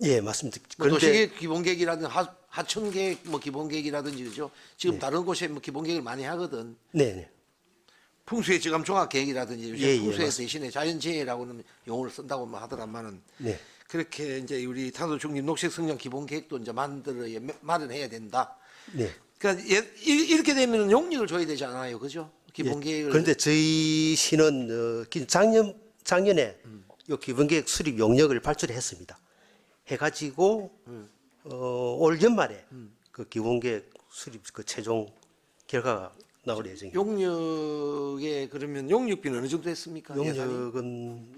H: 예, 맞습니다.
C: 뭐
H: 그런데
C: 도시계획 기본계획이라든지 하천계획 뭐 기본계획이라든지 그죠? 지금 다른 곳에 뭐 기본계획을 많이 하거든.
H: 네, 네.
C: 풍수의 지감 종합계획이라든지
H: 예, 예,
C: 풍수의
H: 맞습니다.
C: 대신에 자연재해라고는 용어를 쓴다고 뭐 하더라만은
H: 네.
C: 그렇게 이제 우리 탄소 중립 녹색 성장 기본계획도 이제 마련해야 된다.
H: 네.
C: 그러니까 이렇게 되면 용역을 줘야 되지 않아요, 그죠? 기본계획을.
H: 그런데 저희 시는 작년에 요 기본계획 수립 용역을 발주했습니다. 해가지고 올 연말에 그 기본계획 수립 그 최종 결과가 나올 예정입니다.
C: 용역에 그러면 용역비는 어느 정도 했습니까? 예산이?
H: 용역은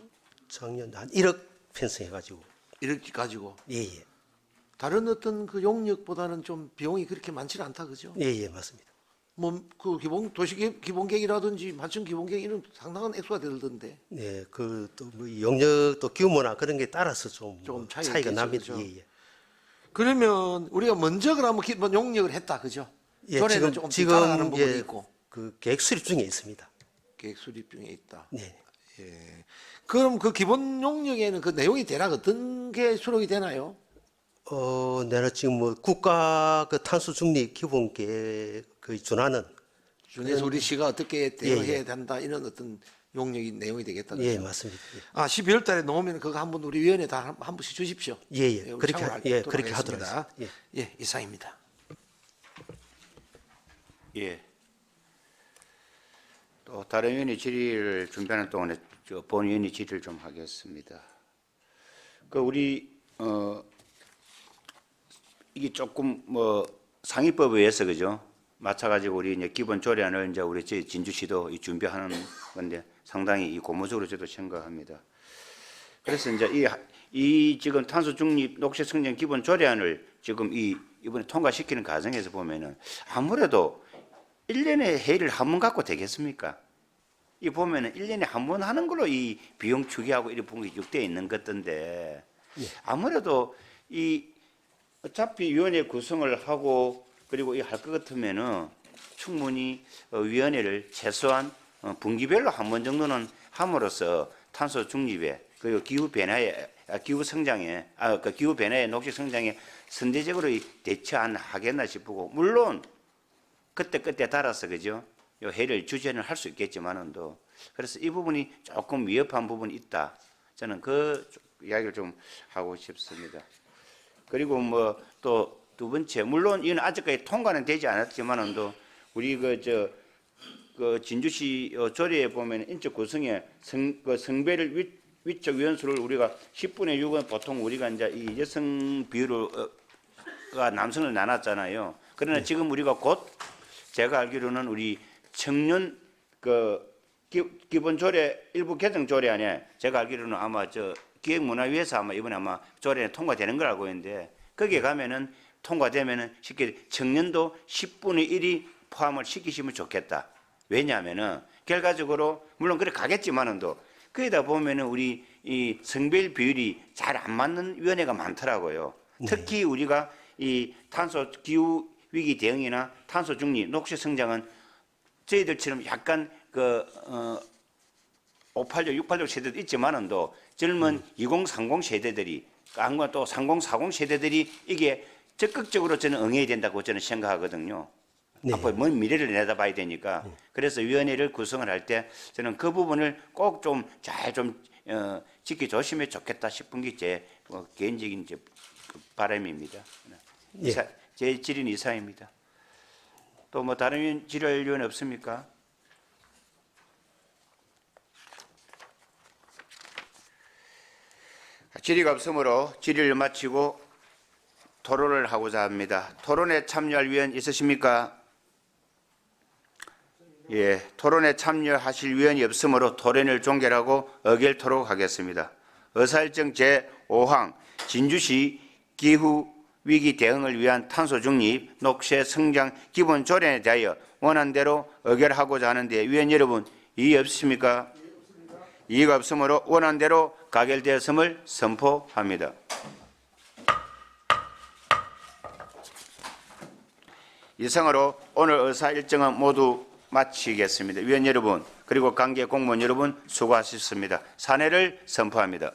H: 작년 한 1억 편성해가지고
C: 이렇게 가지고
H: 예예
C: 다른 어떤 그 용역보다는 좀 비용이 그렇게 많지는 않다, 그죠?
H: 예예 맞습니다.
C: 뭐 그 기본계획이라든지 하천 기본계획 이런 상당한 액수가 들던데.
H: 네, 그 또 뭐 용역 또 규모나 그런 게 따라서 좀
C: 차이가 있겠죠,
H: 납니다.
C: 그죠?
H: 예예.
C: 그러면 우리가 먼저 그러면 용역을 했다, 그죠?
H: 예,
C: 조례는 조금 따라가는 부분이
H: 예,
C: 있고
H: 그 계획 수립 중에 있습니다.
C: 계획 수립 중에 있다.
H: 네.
C: 예. 그럼 그 기본 용역에는 그 내용이 대략 어떤 게 수록이 되나요?
H: 내가 지금 뭐 국가 그 탄소 중립 기본 계획 그 준하는
C: 준해서 우리 시가 어떻게 대응해야
H: 예.
C: 된다 이런 어떤 용역이 내용이 되겠다. 그죠?
H: 예 맞습니다.
C: 12월 달에 놓으면 그거 한번 우리 위원회 다 한 번씩 주십시오.
H: 예예
C: 우리
H: 그렇게
C: 참고할
H: 예
C: 도록
H: 그렇게
C: 하겠습니다.
H: 하도록 하겠습니다. 예.
C: 예, 이상입니다.
A: 예. 또 다른 위원이 질의를 준비하는 동안에 본 위원이 질의를 좀 하겠습니다. 그 우리 이게 조금 뭐 상위법에 의해서 그죠? 맞춰가지고 우리 이제 기본 조례안을 이제 우리 진주시도 이 준비하는 건데 상당히 이 고무적으로 저도 생각합니다. 그래서 이제 이 지금 탄소 중립 녹색 성장 기본 조례안을 지금 이번에 통과시키는 과정에서 보면은 아무래도 1년에 회의를 한 번 갖고 되겠습니까? 이 보면은 1년에 한 번 하는 걸로 이 비용 추계하고 이런 부분이 육되어 있는 것던데 아무래도 이 어차피 위원회 구성을 하고 그리고 이 할 것 같으면은 충분히 위원회를 최소한 분기별로 한 번 정도는 함으로써 탄소 중립에 그리고 기후 변화에 기후 성장에 그 기후 변화의 녹색 성장에 선제적으로 대처 안 하겠나 싶고 물론 그때 따라서 그죠? 요 회의를 주재는 할 수 있겠지만은도 그래서 이 부분이 조금 위협한 부분이 있다. 저는 그 이야기를 좀 하고 싶습니다. 그리고 뭐 또 두 번째 물론 이건 아직까지 통과는 되지 않았지만은도 우리 그 진주시 조례에 보면 인적 구성에 성별 위적 위원수를 우리가 10분의 6은 보통 우리가 이제 이 여성 비율을 여성과 남성을 나눴잖아요. 그러나 지금 우리가 곧 제가 알기로는 우리 청년 기본 조례 일부 개정 조례안에 제가 알기로는 아마 기획문화위에서 아마 이번에 아마 조례에 통과되는 걸 알고 있는데 거기에 가면은 통과되면은 쉽게 청년도 10분의 1이 포함을 시키시면 좋겠다. 왜냐하면은 결과적으로 물론 그래 가겠지만은도 거기다 보면은 우리 이 성별 비율이 잘 안 맞는 위원회가 많더라고요. 특히 우리가 이 탄소 기후 위기 대응이나 탄소 중립, 녹색 성장은 저희들처럼 약간 586, 686 세대도 있지만은도 젊은 2030 세대들이 아니면 또 3040 세대들이 이게 적극적으로 저는 응해야 된다고 저는 생각하거든요.
D: 네.
A: 앞으로 먼 미래를 내다봐야 되니까. 그래서 위원회를 구성을 할 때 저는 그 부분을 꼭 좀 잘 지켜주시면 좋겠다 싶은 게 제 개인적인 바람입니다.
D: 예.
A: 제 질의는 이상입니다. 또 뭐 다른 질의할 위원 없습니까? 질의가 없으므로 질의를 마치고 토론을 하고자 합니다. 토론에 참여할 위원 있으십니까? 예, 토론에 참여하실 위원이 없으므로 토론을 종결하고 의결토록 하겠습니다. 의사일정 제5항 진주시 기후 위기 대응을 위한 탄소 중립, 녹색 성장 기본 조례에 대하여 원안대로 의결하고자 하는데 위원 여러분 이의 없으십니까? 이의가 없으므로 원안대로 가결되었음을 선포합니다. 이상으로 오늘 의사 일정은 모두 마치겠습니다. 위원 여러분 그리고 관계 공무원 여러분 수고하셨습니다. 사내를 선포합니다.